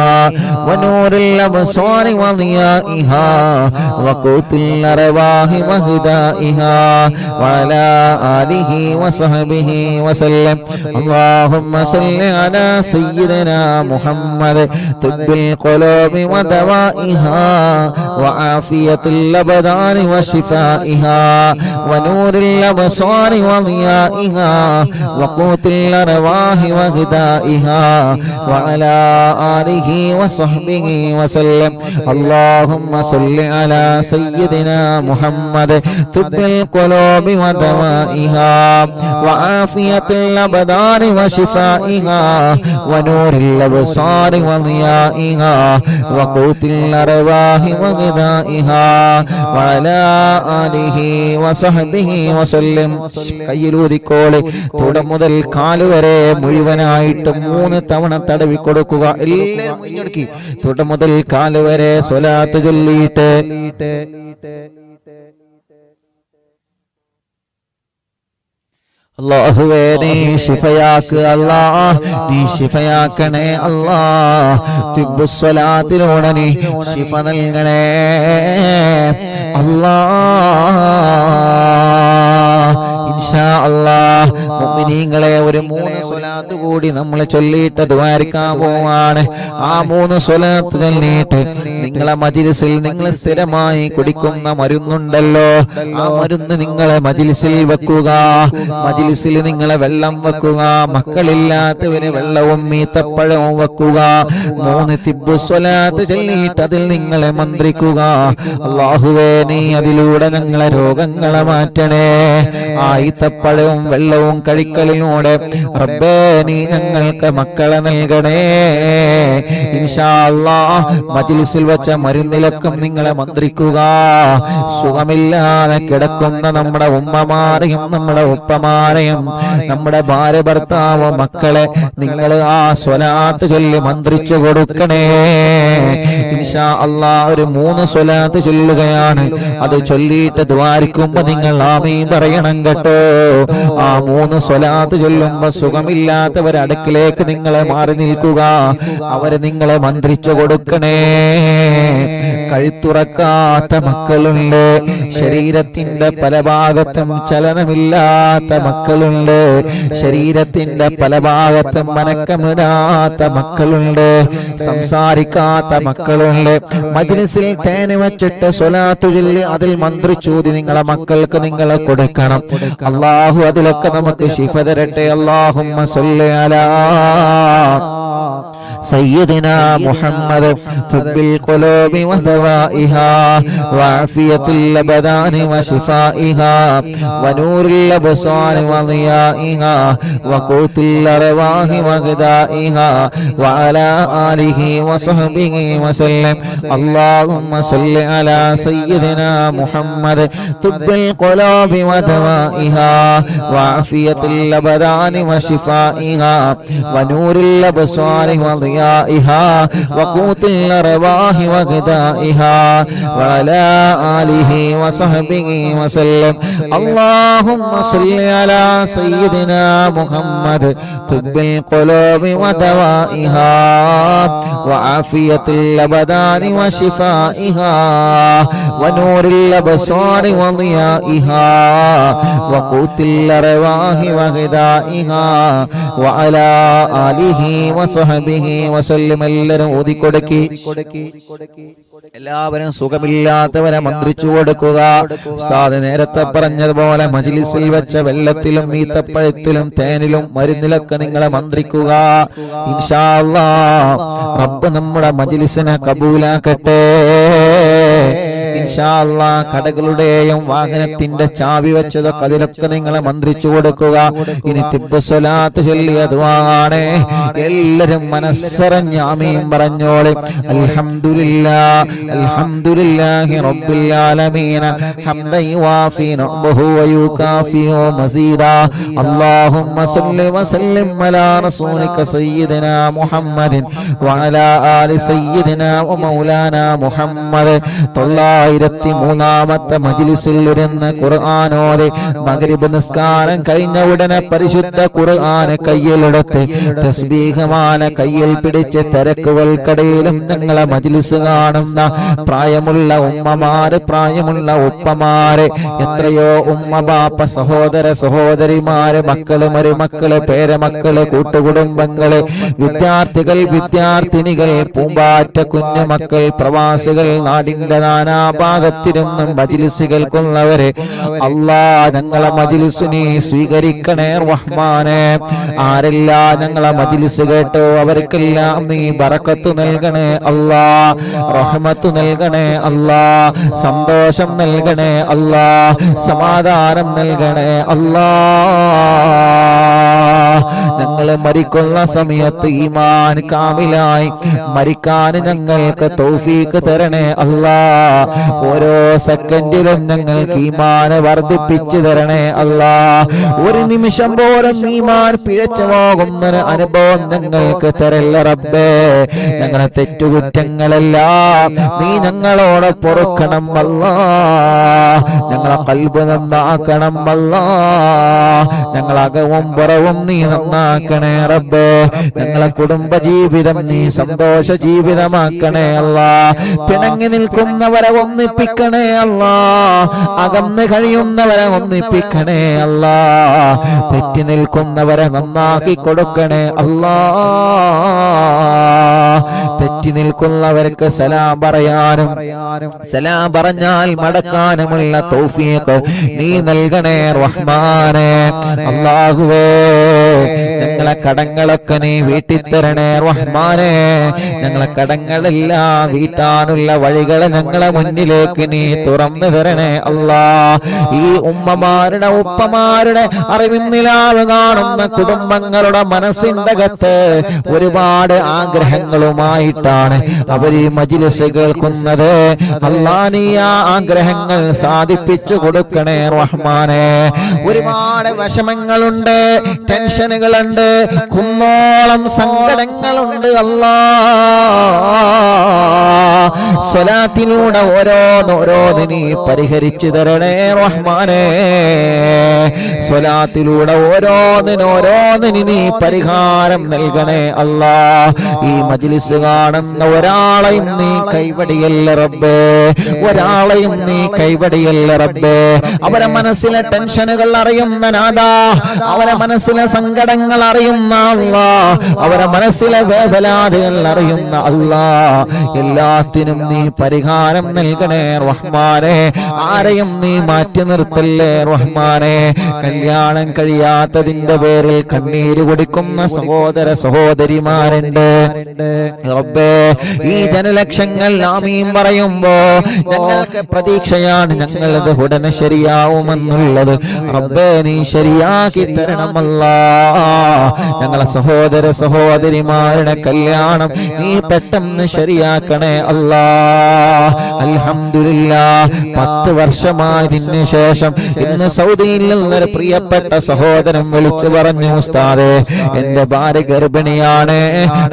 ونور الأبصار وضيائها وقوت الأرواح وغذائها وعلى آله وصحبه وسلم. اللهم صل على سيدنا محمد طب القلوب ودوائها وعافية الأبدان وشفائها ونور الأبصار وضيائها وقوت الأرواح وغذائها وعلى آله وصحبه وسلم. اللهم صل على سيدنا محمد طب القلوب ودوائها وعافية الأبدان وشفائها ونور الأبصار وضيائها وقوت الأرواح وغذائها وعلى آله وصحبه وسلم. കയ്യിലൂതിക്കോളെ തുടമുതൽ കാലുവരെ മുഴുവനായിട്ട് 3 തവണ തടവി കൊടുക്കുക. എല്ലാവരും മുന്നോട്ട് തുടമുതൽ കാലുവരെ സ്വലാത്ത് ചൊല്ലിയിട്ട് അല്ലാഹുവേ നീ ശിഫയാക്ക് അല്ലാഹ്, നീ ശിഫയാക്കണേ അല്ലാഹ്. തിബ്ബുസ്സലാത്തിലൂടെ നീ ശിഫ നൽകണേ അല്ലാഹ്. ഇൻഷാ അല്ലാഹ് മുഅ്മിനീങ്ങളെ ഒരു 3 സ്വലാത്ത് കൂടി നമ്മൾ ചൊല്ലിയിട്ട് ദുആരിക്കാൻ പോവാണ്. ആ 3 സ്വലാത്ത് ചൊല്ലിയിട്ട് നിങ്ങളെ മജ്ലിസിൽ നിങ്ങൾ സ്ഥിരമായി കുടിക്കുന്ന മരുന്നുണ്ടല്ലോ, ആ മരുന്ന് നിങ്ങളെ മജ്ലിസിൽ വെക്കുക. മജ്ലിസിൽ നിങ്ങളെ വെള്ളം വെക്കുക. മക്കളില്ലാത്തവര് വെള്ളവും ഈത്തപ്പഴവും വെക്കുക. 3 തിബ്ബു സ്വലാത്ത് ചൊല്ലിയിട്ട് അതിൽ നിങ്ങളെ മന്ത്രിക്കുക. അല്ലാഹുവേ നീ അതിലൂടെ ഞങ്ങളെ രോഗങ്ങളെ മാറ്റണേ. ആ ഈത്തപ്പഴവും വെള്ളവും കഴിക്കലിലൂടെ റബ്ബേ നീ ഞങ്ങൾക്ക് മക്കളെ നൽകണേ. ഇൻഷാ അല്ലാഹ് മജ്ലിസിൽ വെച്ച മരുന്നിലൊക്കെ നിങ്ങളെ മന്ത്രിക്കുക. സുഖമില്ലാതെ കിടക്കുന്ന നമ്മുടെ ഉമ്മമാരെയും നമ്മുടെ ഉപ്പമാരെയും നമ്മുടെ ഭാര്യ ഭർത്താവ് മക്കളെ നിങ്ങൾ ആ സ്വലാത്ത് ചൊല്ലി മന്ത്രിച്ചു കൊടുക്കണേ. ഇൻഷാ അല്ലാഹ് ഒരു 3 സ്വലാത്ത് ചൊല്ലുകയാണ്. അത് ചൊല്ലിയിട്ട് ദ്വാരിക്കുമ്പോ നിങ്ങൾ ആമീൻ പറയണം കേട്ടോ. ആ 3 സ്വലാത്ത് ചൊല്ലുമ്പോ സുഖമില്ലാത്തവരെ അടുക്കിലേക്ക് നിങ്ങളെ മാറി നിൽക്കുക. അവര് നിങ്ങളെ മന്ത്രിച്ചു കൊടുക്കണേ. കഴുത്തുറക്കാത്ത മക്കളുണ്ട്, ശരീരത്തിന്റെ പല ഭാഗത്തും ചലനമില്ലാത്ത മക്കളുണ്ട്, ശരീരത്തിന്റെ പല ഭാഗത്തും മനക്കമിടാത്ത മക്കളുണ്ട്, സംസാരിക്കാത്ത മക്കളുണ്ട്. മജ്ലിസിൽ തേന് വെച്ചിട്ട് സ്വലാത്ത് ചൊല്ലി അതിൽ മന്ത്രിച്ചൂതി നിങ്ങളെ മക്കൾക്ക് നിങ്ങൾ കൊടുക്കണം. അല്ലാഹു അതിലൊക്കെ നമുക്ക് ശിഫ തരട്ടെ. അല്ലാഹുമ്മ സ്വല്ലി അലാ سيدنا محمد طب القلوب ودوائها وعافية الأبدان وشفائها ونور الأبصار وضيائها وقوت الأرواح وغذائها وعلى آله وصحبه وسلم. اللهم صل على سيدنا محمد طب القلوب ودوائها وعافية الأبدان وشفائها ونور الأبصار وضيائها وقوت الأرواح وغذائها وعلى آله وصحبه وسلم. اللهم صل على سيدنا محمد طب القلوب ودوائها وعافية الأبدان وشفائها ونور الأبصار وضيائها وقوت الأرواح وغذائها وعلى آله وصحبه وسلم. എല്ലാവരും ഓതിക്കൊടുക്കി. എല്ലാവരും സുഖമില്ലാത്തവരെ മന്ത്രിച്ചു കൊടുക്കുക. ഉസ്താദ് നേരത്തെ പറഞ്ഞതുപോലെ മജ്ലിസിൽ വെച്ച വെള്ളത്തിലും ഈത്തപ്പഴത്തിലും തേനിലും മരുന്നിലൊക്കെ നിങ്ങളെ മന്ത്രിക്കുക. ഇൻഷാ അല്ലാഹ് റബ്ബ് നമ്മുടെ മജ്ലിസിനെ കബൂലാക്കട്ടെ. ഇൻഷാ അല്ലാഹ് കടകളുടെയും വാഹനത്തിന്റെ ചാവി വെച്ചതൊക്കെ അതിലൊക്കെ നിങ്ങളെ മന്ത്രിച്ചു കൊടുക്കുക. ഇനി തിബ്ബ് സ്വലാത്ത് ചൊല്ലിയ ദുആണ്. എല്ലാവരും മനസ്സറിഞ്ഞ് ആമീൻ പറഞ്ഞോളി. അൽഹംദുലില്ലാഹ് അൽഹംദുലില്ലാഹി റബ്ബിൽ ആലമീൻ ഹംദൻ യുവാഫി നഅ്ബഹു വയുകാഫിഉ മസീദാ. അല്ലാഹുമ്മ സ്വല്ലി വസല്ലിം അലാ റസൂലിക സയ്യിദിനാ മുഹമ്മദിൻ വഅലാ ആലി സയ്യിദിനാ വമൗലാനാ മുഹമ്മദ്. 903-ാമത്തെ മജ്ലിസിൽ ഇരുന്ന് ഖുർആൻ ഓതി മഗ്രിബ് നിസ്കാരം കഴിഞ്ഞ ഉടനെ പരിശുദ്ധ ഖുർആൻ കയ്യിലെടുത്ത് തസ്ബീഹ്മാല കയ്യിൽ പിടിച്ച് തിരക്കുകൾക്കിടയിലും ഞങ്ങളെ മജ്ലിസ് കാണുന്ന പ്രായമുള്ള ഉമ്മമാര്, പ്രായമുള്ള ഉപ്പമാര്, എത്രയോ ഉമ്മ ബാപ്പ, സഹോദര സഹോദരിമാര്, മക്കള്, മരുമക്കള്, പേരമക്കള്, കൂട്ടുകുടുംബങ്ങള്, വിദ്യാർത്ഥികൾ, വിദ്യാർത്ഥിനികൾ, പൂമ്പാറ്റ കുഞ്ഞുമക്കൾ, പ്രവാസികൾ, നാടിന്റെ നാനാഭാഗത്തിരുന്നും മജ്ലിസ് കേൾക്കുന്നവരെ അല്ലാ ഞങ്ങളെ മജ്ലിസ് നീ സ്വീകരിക്കണേ റഹ്മാനെ. ആരെല്ലാം ഞങ്ങളെ മജ്ലിസ് കേട്ടോ അവർക്കെല്ലാം നീ ബറക്കത്ത് നൽകണേ അല്ലാ, റഹ്മത്ത് നൽകണേ അല്ലാ, സന്തോഷം നൽകണേ അല്ലാ, സമാധാനം നൽകണേ അല്ലാ. ഞങ്ങൾ മരിക്കുന്ന സമയത്ത് ഈമാൻ കാമിലായി മരിക്കാൻ ഞങ്ങൾക്ക് തൗഫീഖ് തരണേ അല്ലാ. ഓരോ സെക്കൻഡിലും ഞങ്ങൾക്ക് ഈമാൻ വർദ്ധിപ്പിച്ചു തരണേ അല്ലാ. ഒരു നിമിഷം പോലും ഈമാൻ പിഴച്ചു പോകുന്ന അനുഭവം ഞങ്ങൾക്ക് തരല്ല റബ്ബേ. ഞങ്ങളെ തെറ്റുകുറ്റങ്ങളെല്ലാം നീ ഞങ്ങളോട് പൊറുക്കണം അല്ലാ. ഞങ്ങളെ ഖൽബ് നന്നാക്കണം അല്ലാ. ഞങ്ങളകവും പുറവും നീ നന്നാക്കണേ റബ്ബേ. ഞങ്ങളെ കുടുംബ ജീവിതം നീ സന്തോഷ ജീവിതമാക്കണേ അല്ലാ. പിണങ്ങി നിൽക്കുന്നവരെ ഒന്നിപ്പിക്കണേ അല്ലാ. അകന്ന് കഴിയുന്നവരെ ഒന്നിപ്പിക്കണേ അല്ലാ. തെറ്റി നിൽക്കുന്നവരെ നന്നാക്കി കൊടുക്കണേ അല്ലാ. തെറ്റി നിൽക്കുന്നവർക്ക് സലാം പറയാനും സലാം പറഞ്ഞാൽ മടക്കാനുമുള്ള തൗഫീഖ് നീ നൽകണേ റഹ്മാനെ. അല്ലാഹുവേ ഞങ്ങളെ കടങ്ങളൊക്കെ നീ വീട്ടിത്തരണേ റഹ്മാനെ. ഞങ്ങളെ കടങ്ങളെല്ലാം വീട്ടാനുള്ള വഴികൾ ഞങ്ങളെ മുന്നിലേക്ക് നീ തുറന്നു തരണേ അല്ലാ. ഈ ഉമ്മമാരുടെ ഉപ്പമാരുടെ അറിവിൻ നിലാവ് കാണുന്ന കുടുംബങ്ങളുടെ മനസ്സിന്റെ അകത്ത് ഒരുപാട് ആഗ്രഹങ്ങളുമായിട്ടാണ് അവർ ഈ മജ്ലിസ് കേൾക്കുന്നത്. അല്ലാ നീ ആ ആഗ്രഹങ്ങൾ സാധിപ്പിച്ചു കൊടുക്കണേ റഹ്മാനെ. ഒരുപാട് വിഷമങ്ങളുണ്ട്, ടെൻഷനുകളുണ്ട്, കുന്നോളം സങ്കടങ്ങളുണ്ട് അല്ലാ. സ്വലാത്തിലൂടെ ഓരോന്നോരോന്ന് നീ പരിഹരിച്ചു തരണേ റഹ്മാനെ. സ്വലാത്തിലൂടെ ഓരോന്നിനോരോന്നിന് നീ പരിഹാരം നൽകണേ അല്ലാ. ഈ മജ്ലിസ് കാണുന്ന ഒരാളെയും നീ കൈവടിയല്ല റബ്ബേ, ഒരാളെയും നീ കൈവടിയല്ല റബ്ബേ. അവരെ മനസ്സിലെ ടെൻഷനുകൾ അറിയുന്ന നാഥാ, അവരെ മനസ്സിലെ സങ്കടങ്ങൾ അറിയുന്ന അറിയുന്ന അല്ലാഹ്, അവരെ മനസ്സിലെ വേദനാദികൾ അറിയുന്ന അല്ലാഹ്, എല്ലാത്തിനും നീ പരിഹാരം നൽകണേ റഹ്മാനെ. ആരെയും നീ മാറ്റി നിർത്തല്ലേ റഹ്മാനെ. കല്യാണം കഴിയാത്തതിന്റെ പേരിൽ കണ്ണീര് കുടിക്കുന്ന സഹോദര സഹോദരിമാരുണ്ട് റബ്ബേ. ഈ ജനലക്ഷങ്ങൾ ആമീൻ പറയുമ്പോ ഞങ്ങൾക്ക് പ്രതീക്ഷയാണ്, ഞങ്ങളത് ഉടനെ ശരിയാവുമെന്നുള്ളത്. റബ്ബേ നീ ശരിയാക്കി തരണമല്ലാ. ഞങ്ങളെ സഹോദര സഹോദരിമാരുടെ കല്യാണം നീ പെട്ടെന്ന് ശരിയാക്കണേ അല്ലാ. അൽഹംദുലില്ലാഹ് 10 വർഷമായതിനു ശേഷം ഇന്ന് സൗദിയിൽ നിന്നൊരു പ്രിയപ്പെട്ട സഹോദരൻ വിളിച്ചു പറഞ്ഞു, ഉസ്താദേ എന്റെ ഭാര്യ ഗർഭിണിയാണ്.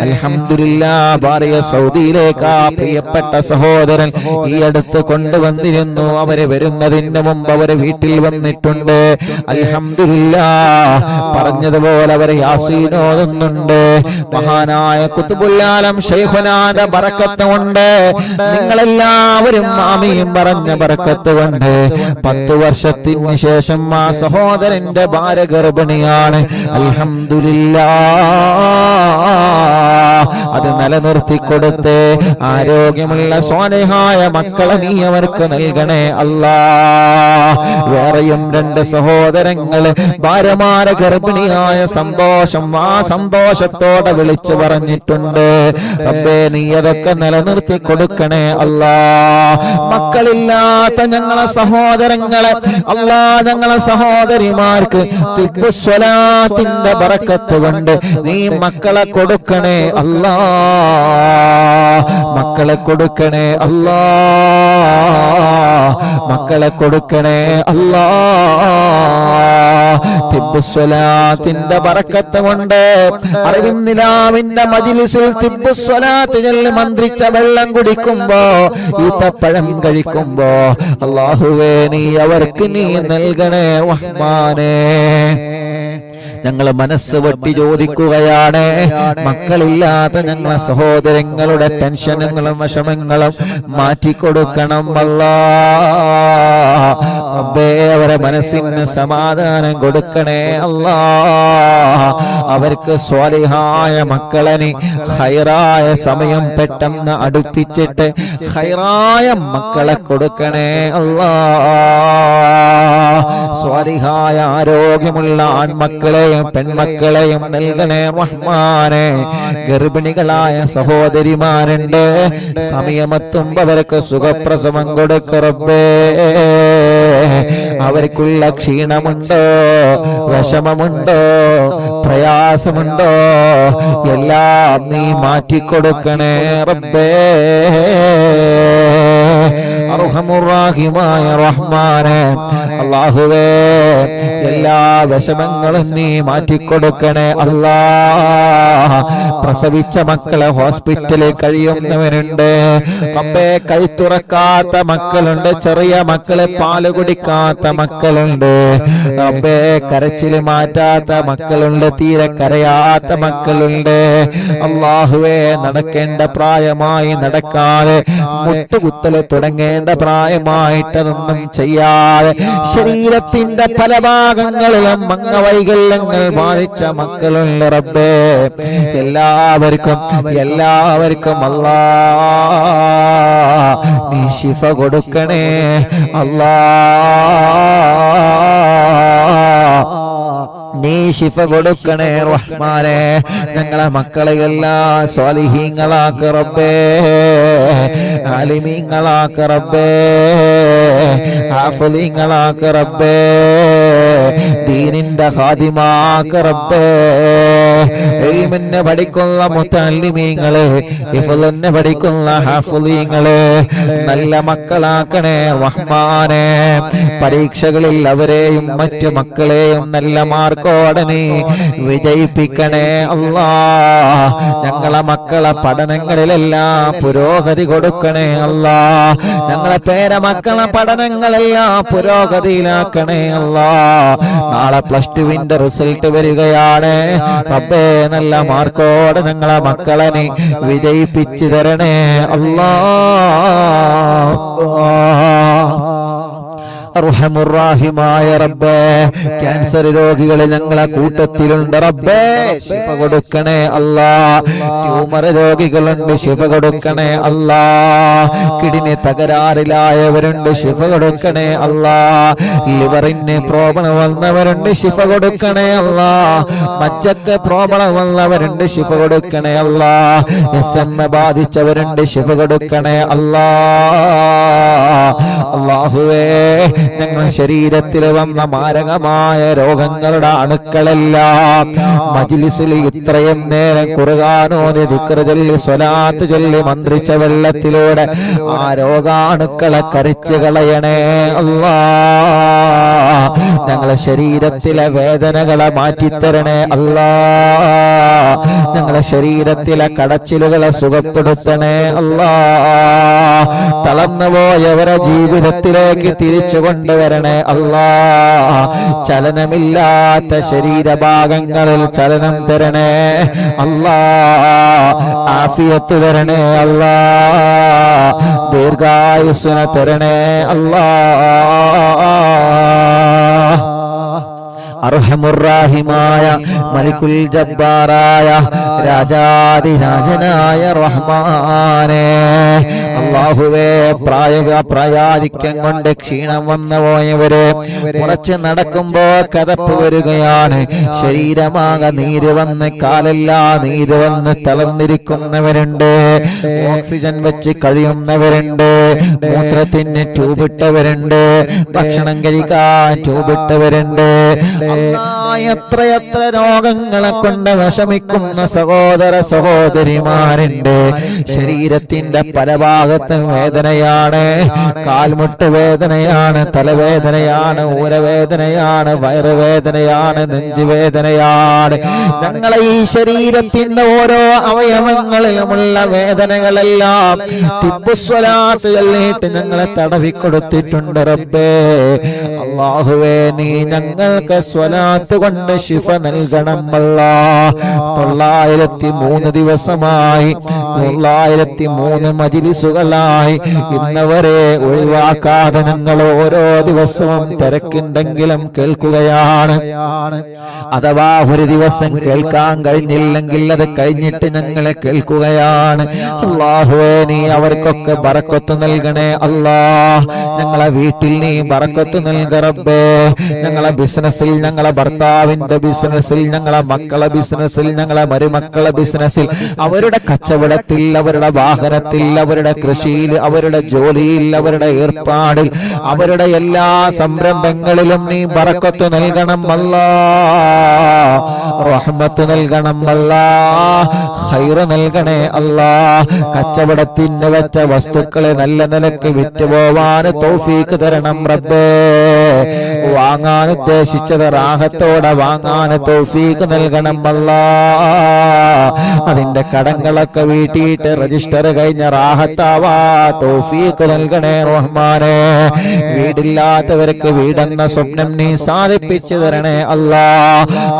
അൽഹംദുലില്ലാഹ് ഭാര്യ സൗദിയിലേക്ക് ആ പ്രിയപ്പെട്ട സഹോദരൻ ഈ അടുത്ത് കൊണ്ടുവന്നിരുന്നു. അവര് വരുന്നതിന് മുമ്പ് അവര് വീട്ടിൽ വന്നിട്ടുണ്ട്. അൽഹംദുലില്ലാഹ് പറഞ്ഞതുപോലെ അവര് യാസീൻ ഓതുന്നുണ്ട്. മഹാനായ ഖുത്ബുൽ ആലം ശൈഖുനാന്റെ ബറക്കത്ത് കൊണ്ട്, നിങ്ങളെല്ലാവരും ആമീൻ പറഞ്ഞ ബറക്കത്ത് കൊണ്ട് 10 വർഷത്തിന് ശേഷം ആ സഹോദരന്റെ ഭാര്യ ഗർഭിണിയാണ്. അൽഹംദുലില്ലാഹ് അത് നിലനിർത്തി കൊടുത്ത് ആരോഗ്യമുള്ള സ്വാലിഹായ മക്കളെ നീ അവർക്ക് നൽകണേ അല്ലാ. വേറെയും 2 സഹോദരങ്ങള് ഭാര്യമാരെ ഗർഭിണിയായ സന്തോഷം ആ സന്തോഷത്തോടെ വിളിച്ചു പറഞ്ഞിട്ടുണ്ട്. റബ്ബേ നീ അതൊക്കെ നിലനിർത്തി കൊടുക്കണേ അല്ലാ. മക്കളില്ലാത്ത ഞങ്ങളെ സഹോദരങ്ങളെ അല്ലാ, ഞങ്ങളെ സഹോദരിമാർക്ക് തിബ്ബുസ്വലാത്തിന്റെ ബറക്കത്ത് കൊണ്ട് നീ മക്കളെ കൊടുക്കണേ അല്ലാ. മക്കളെ കൊടുക്കണേ അല്ലാ. മക്കളെ കൊടുക്കണേ അല്ലാ. തിബ്ബുസ്വലാത്തിന്റെ ബറക്കത്ത് കൊണ്ട് അറിവിന്നിലാവിന്റെ മജ്ലിസിൽ തിബ്ബുസ്വലാത്ത് ചൊല്ലി മന്ത്രിച്ച വെള്ളം കുടിക്കുമ്പോ ഈത്തപ്പഴം കഴിക്കുമ്പോ അല്ലാഹുവേ നീ അവർക്ക് നീ നൽകണേ റഹ്മാനേ. ഞങ്ങൾ മനസ്സ് വെട്ടി ചോദിക്കുകയാണ്, മക്കളില്ലാത്ത ഞങ്ങളെ സഹോദരങ്ങളുടെ ടെൻഷനുകളും വിഷമങ്ങളും മാറ്റിക്കൊടുക്കണം അല്ലാഹ്. റബ്ബേ അവരെ മനസ്സിന് സമാധാനം കൊടുക്കണേ അല്ലാഹ്. അവർക്ക് സ്വാലിഹായ മക്കളെ നീ ഖൈറായ സമയം പെട്ടെന്ന് അടുപ്പിച്ചിട്ട് ഖൈറായ മക്കളെ കൊടുക്കണേ അല്ലാഹ്. സ്വാലിഹായ ആരോഗ്യമുള്ള ആൺമക്കളെയും പെൺമക്കളെയും നൽകണേ റഹ്മാനെ. ഗർഭിണികളായ സഹോദരിമാരുണ്ട്, സമയമെത്തുമ്പോ അവർക്ക് സുഖപ്രസവം കൊടുക്ക റബ്ബേ. അവർക്കുള്ള ക്ഷീണമുണ്ടോ, വിഷമമുണ്ടോ, പ്രയാസമുണ്ടോ, എല്ലാം നീ മാറ്റിക്കൊടുക്കണേ റബ്ബേ. അർഹമുർറാഹിമായ റഹ്മാനെ അല്ലാഹുവേ, എല്ലാ വിഷമങ്ങളും നീ മാറ്റിക്കൊടുക്കണേ അല്ലാഹ്. പ്രസവിച്ച മക്കളെ ഹോസ്പിറ്റലിൽ കഴിയുന്നവരുണ്ട് റബ്ബേ. കൈത്തുറക്കാത്ത മക്കളുണ്ട്, ചെറിയ മക്കളെ പാല് കുടിക്കാത്ത മക്കളുണ്ട് റബ്ബേ. കരച്ചില് മാറ്റാത്ത മക്കളുണ്ട്, തീരെ കരയാത്ത മക്കളുണ്ട് അല്ലാഹുവേ. നടക്കേണ്ട പ്രായമായി നടക്കാതെ മുട്ടുകുത്തല് തുടങ്ങേണ്ട പ്രായമായിട്ടതൊന്നും ചെയ്യാതെ ശരീരത്തിന്റെ പല ഭാഗങ്ങളിലും അംഗവൈകല്യങ്ങൾ ബാധിച്ച മക്കളുണ്ട് റബ്ബേ. എല്ലാവർക്കും അല്ലാഹ് നീ ശിഫ കൊടുക്കണേ അല്ലാഹ്. നീ ശിഫ കൊടുക്കണേ റഹ്മാനെ. ഞങ്ങളെ മക്കളെ എല്ലാം സ്വാലിഹീങ്ങളാക്ക റബ്ബേ, ആലിമീങ്ങളാക്ക റബ്ബേ, ഹാഫിളീങ്ങളാക്ക റബ്ബേ, ദീനിന്റെ ഖാദിമാക്ക റബ്ബേ. ഇൽമിനെ പഠിക്കുന്ന മുതഅല്ലിമീങ്ങളെ, ഹിഫ്ളിനെ പഠിക്കുന്ന ഹാഫിളീങ്ങളെ നല്ല മക്കളാക്കണേ റഹ്മാനെ. പരീക്ഷകളിൽ അവരെയും മറ്റു മക്കളെയും നല്ല മാർക്കോടെ നീ വിജയിപ്പിക്കണേ അല്ലാഹ്. ഞങ്ങളെ മക്കളെ പഠനങ്ങളിലെല്ലാം പുരോഗതി കൊടുക്കണേ അല്ലാഹ്. ഞങ്ങളെ പേരമക്കളെ പഠനങ്ങളെല്ലാം പുരോഗതിയിലാക്കണേ അല്ലാഹ്. നാളെ +2 റിസൾട്ട് വരികയാണ് റബ്ബേ. നല്ല മാർക്കോടെ ഞങ്ങളെ മക്കളെ നീ വിജയിപ്പിച്ചു തരണേ അല്ലാഹ്. അർഹമുർ-റഹീമായ റബ്ബേ, ക്യാൻസർ രോഗികൾ ഞങ്ങളെ കൂട്ടത്തിലുണ്ട് റബ്ബേ, ശിഫ കൊടുക്കണേ അല്ലാ. ട്യൂമർ രോഗികളുണ്ട്, ശിഫ കൊടുക്കണേ അല്ലാ. കിഡ്നി തകരാറിലായവരുണ്ട്, ശിഫ കൊടുക്കണേ അല്ലാ. ലിവറിന് പ്രോബ്ലം വന്നവരുണ്ട്, ശിഫ കൊടുക്കണേ അല്ലാ. മജ്ജക്ക് പ്രോബ്ലം വന്നവരുണ്ട്, ശിഫ കൊടുക്കണേ അല്ലാ. SMA ബാധിച്ചവരുണ്ട്, ശിഫ കൊടുക്കണേ അല്ലാ. അല്ലാഹുവേ, ഞങ്ങളുടെ ശരീരത്തിൽ വന്ന മാരകമായ രോഗങ്ങളുടെ അണുക്കളെല്ലാം മജ്ലിസിൽ ഇത്രയും നേരം ഖുർആനോദി ദിക്ർ ചൊല്ലി സ്വലാത്ത് ചൊല്ലി മന്ത്രിച്ച വെള്ളത്തിലൂടെ ആ രോഗാണുക്കളെ കരിച്ചു കളയണേ അല്ലാ. ഞങ്ങളുടെ ശരീരത്തിലെ വേദനകളെ മാറ്റിത്തരണേ അല്ലാ. ഞങ്ങളുടെ ശരീരത്തിലെ കടച്ചിലുകളെ സുഖപ്പെടുത്തണേ അല്ലാ. തളർന്നുപോയവരെ ജീവിതത്തിലേക്ക് തിരിച്ചു കൊണ്ടുവരണേ അല്ലാ. ചലനമില്ലാത്ത ശരീരഭാഗങ്ങളിൽ ചലനം തരണേ അല്ലാ. ആഫിയത്ത് തരണേ അല്ലാ. ദീർഘായുസ്സിനെ തരണേ അല്ലാ. അർഹമുർ-റഹീമായ മലിക്കുൽ ജബ്ബാറായ രാജാധിരാജനായ റഹ്മാനേ, അല്ലാഹുവേ, പ്രായാധിക്യം കൊണ്ട് ക്ഷീണം വന്നു പോയവര് കുറച്ച് നടക്കുമ്പോ കതപ്പ് വരികയാണ്, ശരീരമാകെ നീര് വന്ന് കാലെല്ലാം നീര് വന്ന് തളർന്നിരിക്കുന്നവരുണ്ട്, ഓക്സിജൻ വെച്ച് കഴിയുന്നവരുണ്ട്, മൂത്രത്തിന് ട്യൂബിട്ടവരുണ്ട്, ഭക്ഷണം കഴിക്കാൻ ട്യൂബിട്ടവരുണ്ട്. എത്രയെത്ര രോഗങ്ങളെ കൊണ്ട് വിഷമിക്കുന്ന സഹോദര സഹോദരിമാരുണ്ട്. ശരീരത്തിന്റെ പല ഭാഗത്തും വേദനയാണ്, കാൽമുട്ട് വേദനയാണ്, തലവേദനയാണ്, ഊരവേദനയാണ്, വയറുവേദനയാണ്, നെഞ്ചുവേദനയാണ്. ഞങ്ങളെ ഈ ശരീരത്തിന്റെ ഓരോ അവയവങ്ങളിലുമുള്ള വേദനകളെല്ലാം തിബ്ബുസ്വലാത്ത് ചൊല്ലിയിട്ട് ഞങ്ങളെ തടവിക്കൊടുത്തിട്ടുണ്ട് റബ്ബേ. അല്ലാഹുവേ, നീ ഞങ്ങൾക്ക് സ്വലാത്ത് കൊണ്ട് ശിഫ നൽകണം അല്ലാ. 903 ദിവസമായി, 903 മജ്ലിസുകളായി ഇന്നവരെ ഒഴിവാക്കാതെ ഞങ്ങൾ ഓരോ ദിവസവും തിരക്കുണ്ടെങ്കിലും കേൾക്കുകയാണ്. അഥവാ ഒരു ദിവസം കേൾക്കാൻ കഴിഞ്ഞില്ലെങ്കിൽ അത് കഴിഞ്ഞിട്ട് ഞങ്ങളെ കേൾക്കുകയാണ്. അല്ലാഹുവേ, നീ അവർക്കൊക്കെ ബറക്കത്ത് നൽകണേ അല്ലാ. ഞങ്ങളെ വീട്ടിൽ നീ ബറക്കത്ത് നൽക റബ്ബേ. ഞങ്ങളെ ബിസിനസ്സിൽ, ഞങ്ങളെ ഭർത്താവിന്റെ ബിസിനസ്സിൽ, ഞങ്ങളെ മക്കളെ ബിസിനസ്സിൽ, ഞങ്ങളെ മരുമക്കളെ ബിസിനസ്സിൽ, അവരുടെ കച്ചവടത്തിൽ, അവരുടെ വാഹനത്തിൽ, അവരുടെ കൃഷിയിൽ, അവരുടെ ജോലിയിൽ, അവരുടെ ഏർപ്പാടിൽ, അവരുടെ എല്ലാ സംരംഭങ്ങളിലും നീ ബറക്കത്ത് നൽകണം അല്ലാ. റഹ്മത്ത് നൽകണം അല്ലാ. ഖൈർ നൽകണേ അല്ലാ. കച്ചവടത്തിന് വെച്ച വസ്തുക്കളെ നല്ല നിലക്ക് വിറ്റുപോവാൻ തൗഫീഖ് തരണം റബ്ബേ. വാങ്ങാൻ ഉദ്ദേശിച്ചത് റാഹത്തോടെ വാങ്ങാൻ തൗഫീഖ് നൽകണം അല്ലാ. അതിന്റെ കടങ്ങളൊക്കെ വീട്ടിയിട്ട് രജിസ്റ്റർ കഴിഞ്ഞ റാഹത്താവാ തൗഫീഖ് നൽകണേ റഹ്മാനേ. വീടില്ലാത്തവർക്ക് വീടെന്ന സ്വപ്നം നീ സാധിപ്പിച്ചു തരണേ അല്ലാ.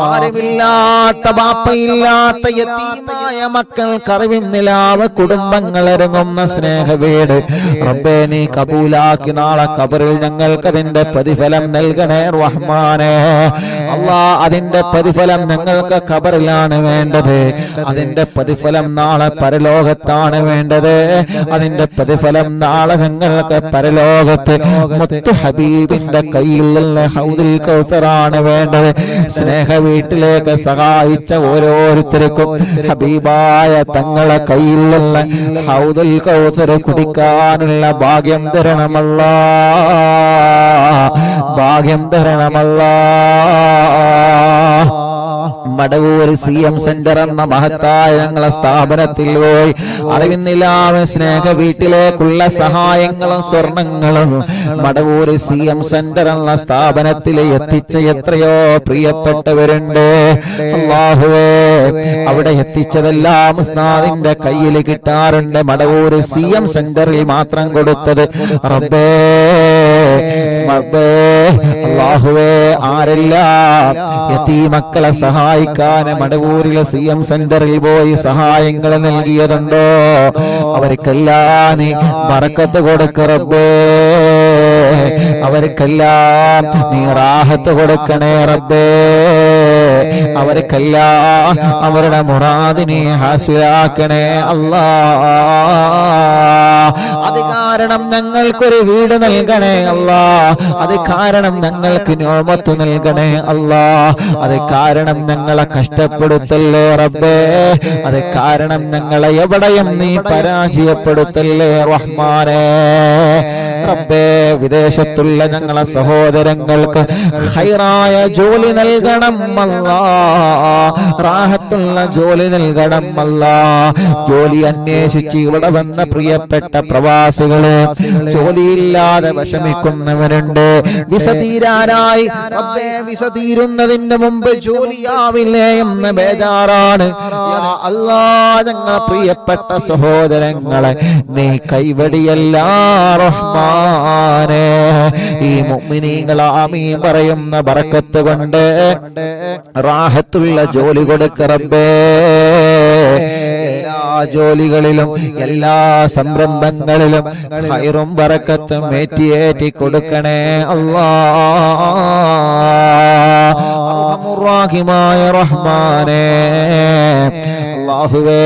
ആരുമില്ലാത്ത, ബാപ്പയില്ലാത്ത യതീമായ മക്കൾക്ക് അറിവിന്നിലാവ് കുടുംബങ്ങൾ ഇറങ്ങുന്ന സ്നേഹ വീട് റബ്ബേ നീ കബൂലാക്കി നാളെ ഖബറിൽ ഞങ്ങൾക്ക് അതിന്റെ പ്രതിഫലം നൽകണേ റഹ്മാനേ. അല്ലാ, അതിന്റെ പ്രതിഫലം ഞങ്ങൾക്ക് ഖബറിലാണ് വേണ്ടത്. അതിന്റെ പ്രതിഫലം നാളെ പരലോകത്താണ് വേണ്ടത്. അതിന്റെ പ്രതിഫലം നാളെ ഞങ്ങൾക്ക് പരലോകത്ത് മുത്തു ഹബീബിന്റെ കയ്യിൽ നിന്ന് ഹൗദുൽ കൗസറാണ് വേണ്ടത്. സ്നേഹ വീട്ടിലേക്ക് സഹായിച്ച ഓരോരുത്തർക്കും ഹബീബായ തങ്ങളെ കയ്യിൽ നിന്ന് ഹൗദുൽ കൗസർ കുടിക്കാനുള്ള ഭാഗ്യം തരണമല്ലാ. ഭാഗ്യം തരണമല്ലാ. മടവൂർ CM സെന്റർ എന്ന മഹത്തായ ഞങ്ങളെ സ്ഥാപനത്തിൽ പോയി അറിവിന്നിലാവ് സ്നേഹ വീട്ടിലേക്കുള്ള സഹായങ്ങളും സ്വർണങ്ങളും മടവൂർ CM സെന്റർ എന്ന സ്ഥാപനത്തിൽ എത്തിച്ച എത്രയോ പ്രിയപ്പെട്ടവരുണ്ട്. അല്ലാഹുവേ, അവിടെ എത്തിച്ചതെല്ലാം ഉസ്താദിന്റെ കയ്യിൽ കിട്ടാറുണ്ട്. മടവൂർ CM സെന്ററിൽ മാത്രം കൊടുത്തത് റബ്ബേ, റബ്ബേ, അല്ലാഹുവേ, ആരെല്ലാം യതീമക്കളെ സഹായിക്കാൻ മടവൂരിലെ CM സെന്ററിൽ പോയി സഹായങ്ങൾ നൽകിയതുണ്ടോ അവർക്കെല്ലാം നീ ബറക്കത്ത് കൊടുക്ക റബ്ബേ. അവർക്കെല്ലാം നീ റാഹത്ത് കൊടുക്കണേ റബ്ബേ. അവർക്കെല്ലാം അവരുടെ മുറാദിനെ ഹാസിലാക്കണേ അല്ലാ. അത് കാരണം ഞങ്ങൾക്കൊരു വീട് നൽകണേ അല്ലാ. അത് കാരണം ഞങ്ങൾക്ക് നിഅമത്ത് നൽകണേ അല്ലാ. അത് കാരണം ഞങ്ങളെ കഷ്ടപ്പെടുത്തല്ലേ റബ്ബേ. അത് കാരണം ഞങ്ങളെ എവിടെയും നീ പരാജയപ്പെടുത്തല്ലേ റഹ്മാനേ. റബ്ബേ, വിദേശത്തുള്ള ഞങ്ങളെ സഹോദരങ്ങൾക്ക് ഖൈറായ ജോലി നൽകണം അല്ലാ. റാഹത്തുള്ള ജോലി നൽകണം അല്ലാ. ജോലി അന്വേഷിച്ച് ഇവിടെ വന്ന പ്രിയപ്പെട്ട പ്രവാസികള്, ജോലിയില്ലാതെ വിഷമിക്കുന്നവരുണ്ട്. വിസ തീരാനായി റബ്ബേ, വിസ തീരുന്നതിന് മുമ്പ് ജോലിയാവില്ലേ എന്ന ബേജാറാണ്. യാ അല്ലാ, ഞങ്ങളെ പ്രിയപ്പെട്ട സഹോദരങ്ങളെ നീ കൈവടിയല്ല റഹ്മാനേ. ഈ മുഅ്മിനീങ്ങൾ ആമീൻ പറയുന്ന ബറക്കത്ത് കൊണ്ട് റാഹത്തുള്ള ജോലി കൊടുക്ക റബ്ബേ. എല്ലാ ജോലികളിലും എല്ലാ സംരംഭങ്ങളിലും ഖൈറും ബറക്കത്തും ഏറ്റി കൊടുക്കണേ അല്ലാ. അർഹമുർ റഹീമായ റഹ്മാനേ, അല്ലാഹുവേ,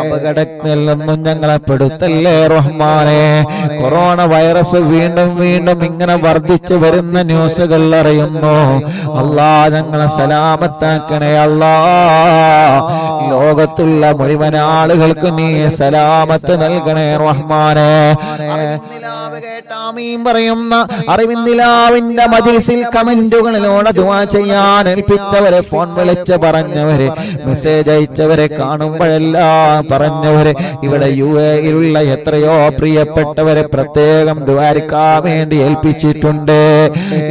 അപകടത്തിൽ നിന്നും ഞങ്ങളെ പെടുത്തല്ലേ റഹ്മാനേ. കൊറോണ വൈറസ് വീണ്ടും വീണ്ടും ഇങ്ങനെ വർദ്ധിച്ചു വരുന്ന ന്യൂസുകൾ അറിയുന്നു. അല്ലാ, ഞങ്ങളെ സലാമത്താക്കണേ അല്ലാ. ലോകത്തുള്ള മുഴുവൻ ആളുകൾക്ക് നീ സലാമത്ത് നൽകണേ റഹ്മാനേ. ആമീൻ പറയുന്ന അറിവിന്ദിലാവിന്റെ മജ്‌ലിസിൽ കമന്റുകളിലൂടെ ദുആ ചെയ്യാൻ ഏൽപ്പിച്ചവരെ, ഫോൺ വിളിച്ച് പറഞ്ഞവരെ, മെസ്സേജ് അയച്ചവരെ, കാണുമ്പോഴെല്ലാം പറഞ്ഞവരെ, ഇവിടെ UAE-യിലുള്ള എത്രയോ പ്രിയപ്പെട്ടവരെ പ്രത്യേകം ദുആരിക്കാൻ വേണ്ടി ഏൽപ്പിച്ചിട്ടുണ്ട്.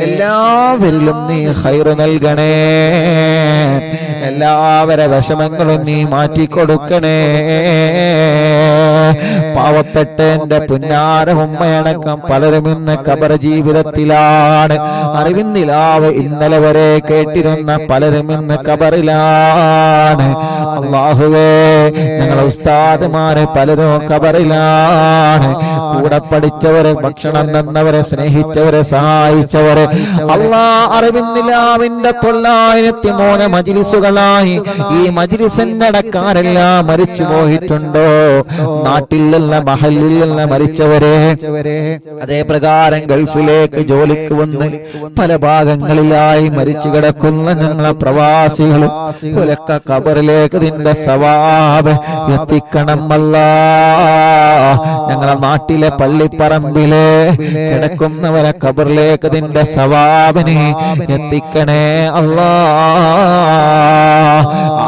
എല്ലാവരിലും നീ ഖൈർ നൽകണേ. എല്ലാവരുടെ വിഷമങ്ങളും നീ മാറ്റിക്കൊടുക്കണേ. പാവപ്പെട്ട എന്റെ പുന്നാര ഉമ്മയടക്കം പലരും ഇന്ന് ഖബർ ജീവിതത്തിലാണ്. അറിവിന്ദിലാവ് ഇന്നലെ വരെ കേട്ടിരുന്ന പലരും ഇന്ന് ഖബറിലാണ്. അല്ലാഹുവേ, ഞങ്ങളെ ഉസ്താദുമാരെ പലരും ഖബറിലാണ്. കൂടെ പഠിച്ചവരെ, ഭക്ഷണം തന്നവരെ, സ്നേഹിച്ചവരെ, സഹായിച്ചവരെ അല്ലാ, അറിവിന്ദിലാവിന്റെ 903 മജ്‌ലിസുകളായി ഈ മജ്‌ലിസിന്റെ അടക്കാരെല്ലാം മരിച്ചു പോയിട്ടുണ്ടോ? നാട്ടിൽ നിന്ന് മഹല്ലിൽ നിന്ന് മരിച്ചവരെ, അതേ പ്രകാരം ഗൾഫിലേക്ക് ജോലിക്ക് വന്ന് പല ഭാഗങ്ങളിലായി മരിച്ചു കിടക്കുന്ന ഞങ്ങളെ പ്രവാസികളും ഒലക്ക ഖബറിലേക്ക് നിന്റെ സവാബ് എത്തിക്കണം അല്ലാ. ഞങ്ങളെ നാട്ടിലെ പള്ളിപ്പറമ്പിലെ കിടക്കുന്നവരെ ഖബറിലേക്ക് നിന്റെ സവാബിനെ എത്തിക്കണേ അല്ലാ.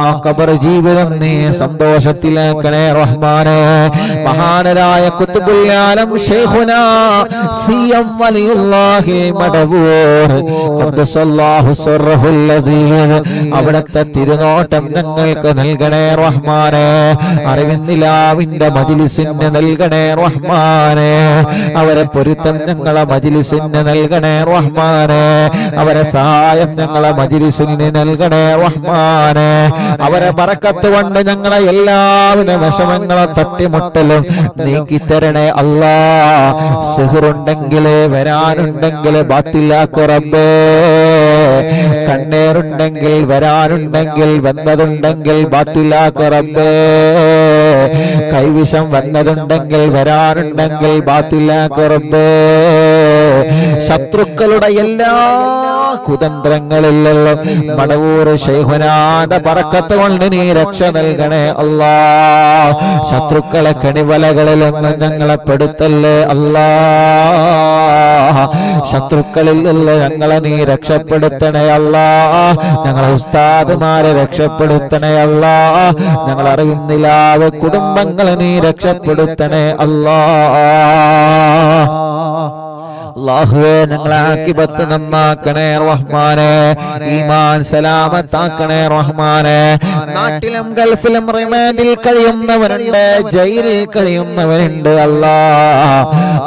ആ ഖബർ ജീവിതം നീ സന്തോഷത്തിലാക്കണേ റഹ്മാനേ. മഹാനരായ ഖുത്ബുൽ ആലം ശൈഖുനാ സിയം വലിയുല്ലാഹി മടവൂർ ഖദ്ദസല്ലാഹു സിർറഹുൽ അസീസ്, അവിടത്തെ തിരുനോട്ടം ഞങ്ങൾക്ക് നൽകണേ റഹ്മാനേ. അറിവിന്ദിലാവിന്റെ മജ്‌ലിസിന് നൽകണേ റഹ്മാനേ. അവരെ പൊരുത്തം ഞങ്ങളെ മജ്‌ലിസിന് നൽകണേ റഹ്മാനേ. അവരെ സഹായം ഞങ്ങളെ മജ്‌ലിസിന് നൽകണേ റഹ്മാനേ. അവരെ ബറക്കത്ത് കൊണ്ട് ഞങ്ങളെ എല്ലാവിധ വിഷമങ്ങളെ തട്ടിമുട്ടലും നീക്കിത്തരണേ അല്ലാ. സിഹ്റുണ്ടെങ്കിൽ വരാനുണ്ടെങ്കിൽ ബാത്തിലാക്കു റബ്ബേ. കണ്ണേറുണ്ടെങ്കിൽ വരാനുണ്ടെങ്കിൽ വന്നതുണ്ടെങ്കിൽ ബാത്തിലാക്കു റബ്ബേ. കൈവിഷം വന്നതുണ്ടെങ്കിൽ വരാനുണ്ടെങ്കിൽ ബാത്തിലാക്കു റബ്ബേ. ശത്രുക്കളുടെ എല്ലാ കുതന്ത്രങ്ങളിലുള്ള മടവൂർ ശൈഖുനാന്റെ ബറക്കത്ത് കൊണ്ട് നീ രക്ഷ നൽകണേ അല്ലാ. ശത്രുക്കളെ കെണിവലകളിൽ നിന്ന് ഞങ്ങളെ പെടുത്തല്ലേ അല്ലാ. ശത്രുക്കളിൽ നിന്ന് ഞങ്ങളെ നീ രക്ഷപ്പെടുത്തണേ അല്ലാ. ഞങ്ങളെ ഉസ്താദുമാരെ രക്ഷപ്പെടുത്തണേ അല്ലാ. ഞങ്ങൾ അറിവിന്ദിലാവ് കുടുംബങ്ങളെ നീ രക്ഷപ്പെടുത്തണേ അല്ലാ. അല്ലാഹുവേ, ഞങ്ങളെ ആഖിബത്ത് നന്നാക്കണേ റഹ്മാനേ. ഈമാൻ സലാമത്താക്കണേ റഹ്മാനേ. നാട്ടിലും ഗൾഫിലും റിമാൻഡിൽ കഴിയുന്നവരുണ്ട്, ജയിലിൽ കഴിയുന്നവരുണ്ട് അല്ലാ.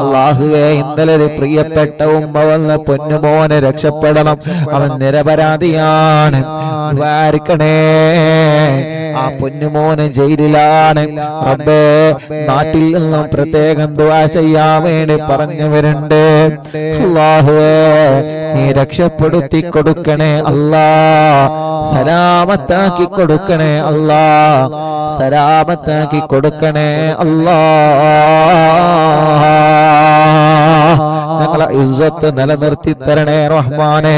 അല്ലാഹുവേ, ഇന്നലെ ഒരു പ്രിയപ്പെട്ട ഉമ്മ വന്ന് പൊന്നുമോനെ രക്ഷപ്പെടണം, അവൻ നിരപരാധിയാണ്, ദ്വാരിക്കണേ. ആ പൊന്നുമോന് ജയിലിലാണ് റബ്ബേ. നാട്ടിൽ നിന്നും പ്രത്യേകം ദുആ ചെയ്യാൻ വേണ്ടി പറഞ്ഞവരുണ്ട്. അല്ലാഹുവേ നീ രക്ഷപ്പെടുത്തി കൊടുക്കണേ അല്ലാ, സലാമത്താക്കി കൊടുക്കണേ അല്ലാ, സലാമത്താക്കി കൊടുക്കണേ അല്ലാ. ഞങ്ങളെ ഇസ്സത്ത് നിലനിർത്തി തരണേ റഹ്മാനെ.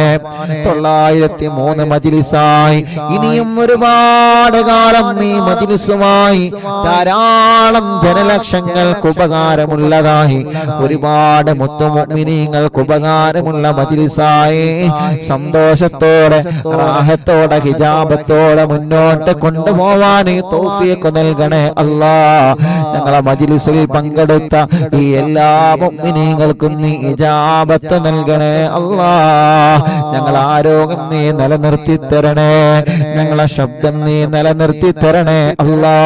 903 മജ്ലിസായി ഇനിയും ഒരുപാട് കാലം നീ മജ്ലിസുമായി ധാരാളം ജനലക്ഷങ്ങൾക്ക് ഉപകാരമുള്ളതായി ഒരുപാട് മുത്തുമുഅ്മിനീങ്ങൾക്ക് ഉപകാരമുള്ള മജ്ലിസായി സന്തോഷത്തോടെ റാഹത്തോടെ ഹിജാബത്തോടെ മുന്നോട്ട് കൊണ്ടുപോവാൻ തൗഫീഖ് നൽകണേ അല്ലാ. ഞങ്ങളെ മജ്ലിസിൽ പങ്കെടുത്ത ഈ എല്ലാ മുഅ്മിനീങ്ങൾക്കും നീ ഇജാബത്ത് നൽകണേ അല്ലാ. ഞങ്ങൾ ആരോഗ്യം നീ നിലനിർത്തി തരണേ, ഞങ്ങളെ ശബ്ദം നീ നിലനിർത്തി തരണേ അല്ലാ.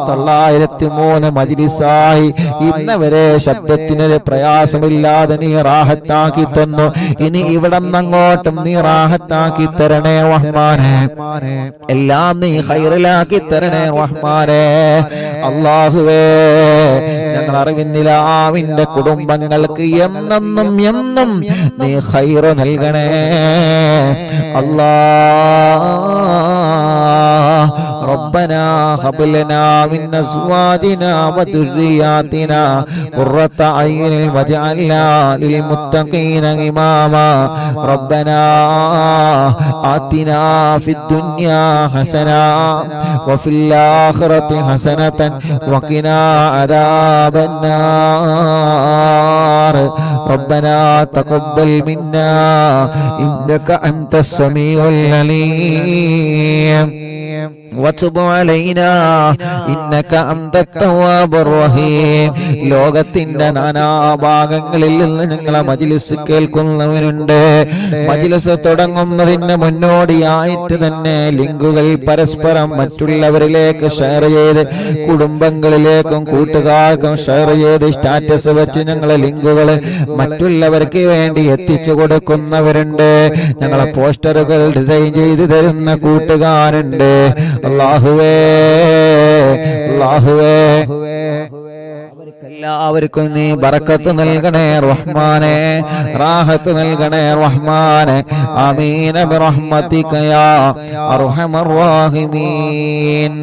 903 മജ്ലിസായി ഇന്നവരെ ശബ്ദത്തിനൊരു പ്രയാസമില്ലാതെ നീ റാഹത്താക്കി തന്നു. ഇനി ഇവിടെ അങ്ങോട്ടും നീ റാഹത്താക്കി തരണേ റഹ്മാനെ. എല്ലാം നീ ഖൈറിലാക്കി തരണേ റഹ്മാനെ. അല്ലാഹുവേ ഞങ്ങൾ അറിവിന്നിലാവിന്റെ കുടുംബങ്ങൾക്ക് എന്നും എന്നും നീ ഖൈർ നൽകണേ അല്ലാഹ്. ربنا هب لنا من ازواجنا وذرياتنا قرة اعين واجعلنا للمتقين اماما. ربنا آتنا في الدنيا حسنة وفي الآخرة حسنة وقنا عذاب النار. ربنا تقبل منا إنك أنت السميع العليم وتب علينا إنك أنت التواب الرحيم. ലോകത്തിന്റെ നാനാഭാഗങ്ങളിൽ നിന്ന് ഞങ്ങളെ മജ്ലിസ് കേൾക്കുന്നവരുണ്ട്. മജ്ലിസ് തുടങ്ങുന്നതിന് മുന്നോടിയായിട്ട് തന്നെ ലിങ്കുകൾ പരസ്പരം മറ്റുള്ളവരിലേക്ക് ഷെയർ ചെയ്ത് കുടുംബങ്ങളിലേക്കും കൂട്ടുകാർക്കും ഷെയർ ചെയ്ത് സ്റ്റാറ്റസ് വെച്ച് ഞങ്ങളെ ലിങ്കുകൾ മറ്റുള്ളവർക്ക് വേണ്ടി എത്തിച്ചു കൊടുക്കുന്നവരുണ്ട്. ഞങ്ങളെ പോസ്റ്ററുകൾ ഡിസൈൻ ചെയ്ത് തരുന്ന കൂട്ടുകാരുണ്ട്. അല്ലാഹുവേ അല്ലാഹുവേ എല്ലാവർക്കും നീ ബറക്കത്ത് നൽകണേ റഹ്മാനെ, റാഹത്ത് നൽകണേ റഹ്മാനെ. ആമീൻ ബിറഹ്മതിക യാ അർഹമർ റഹീമീൻ.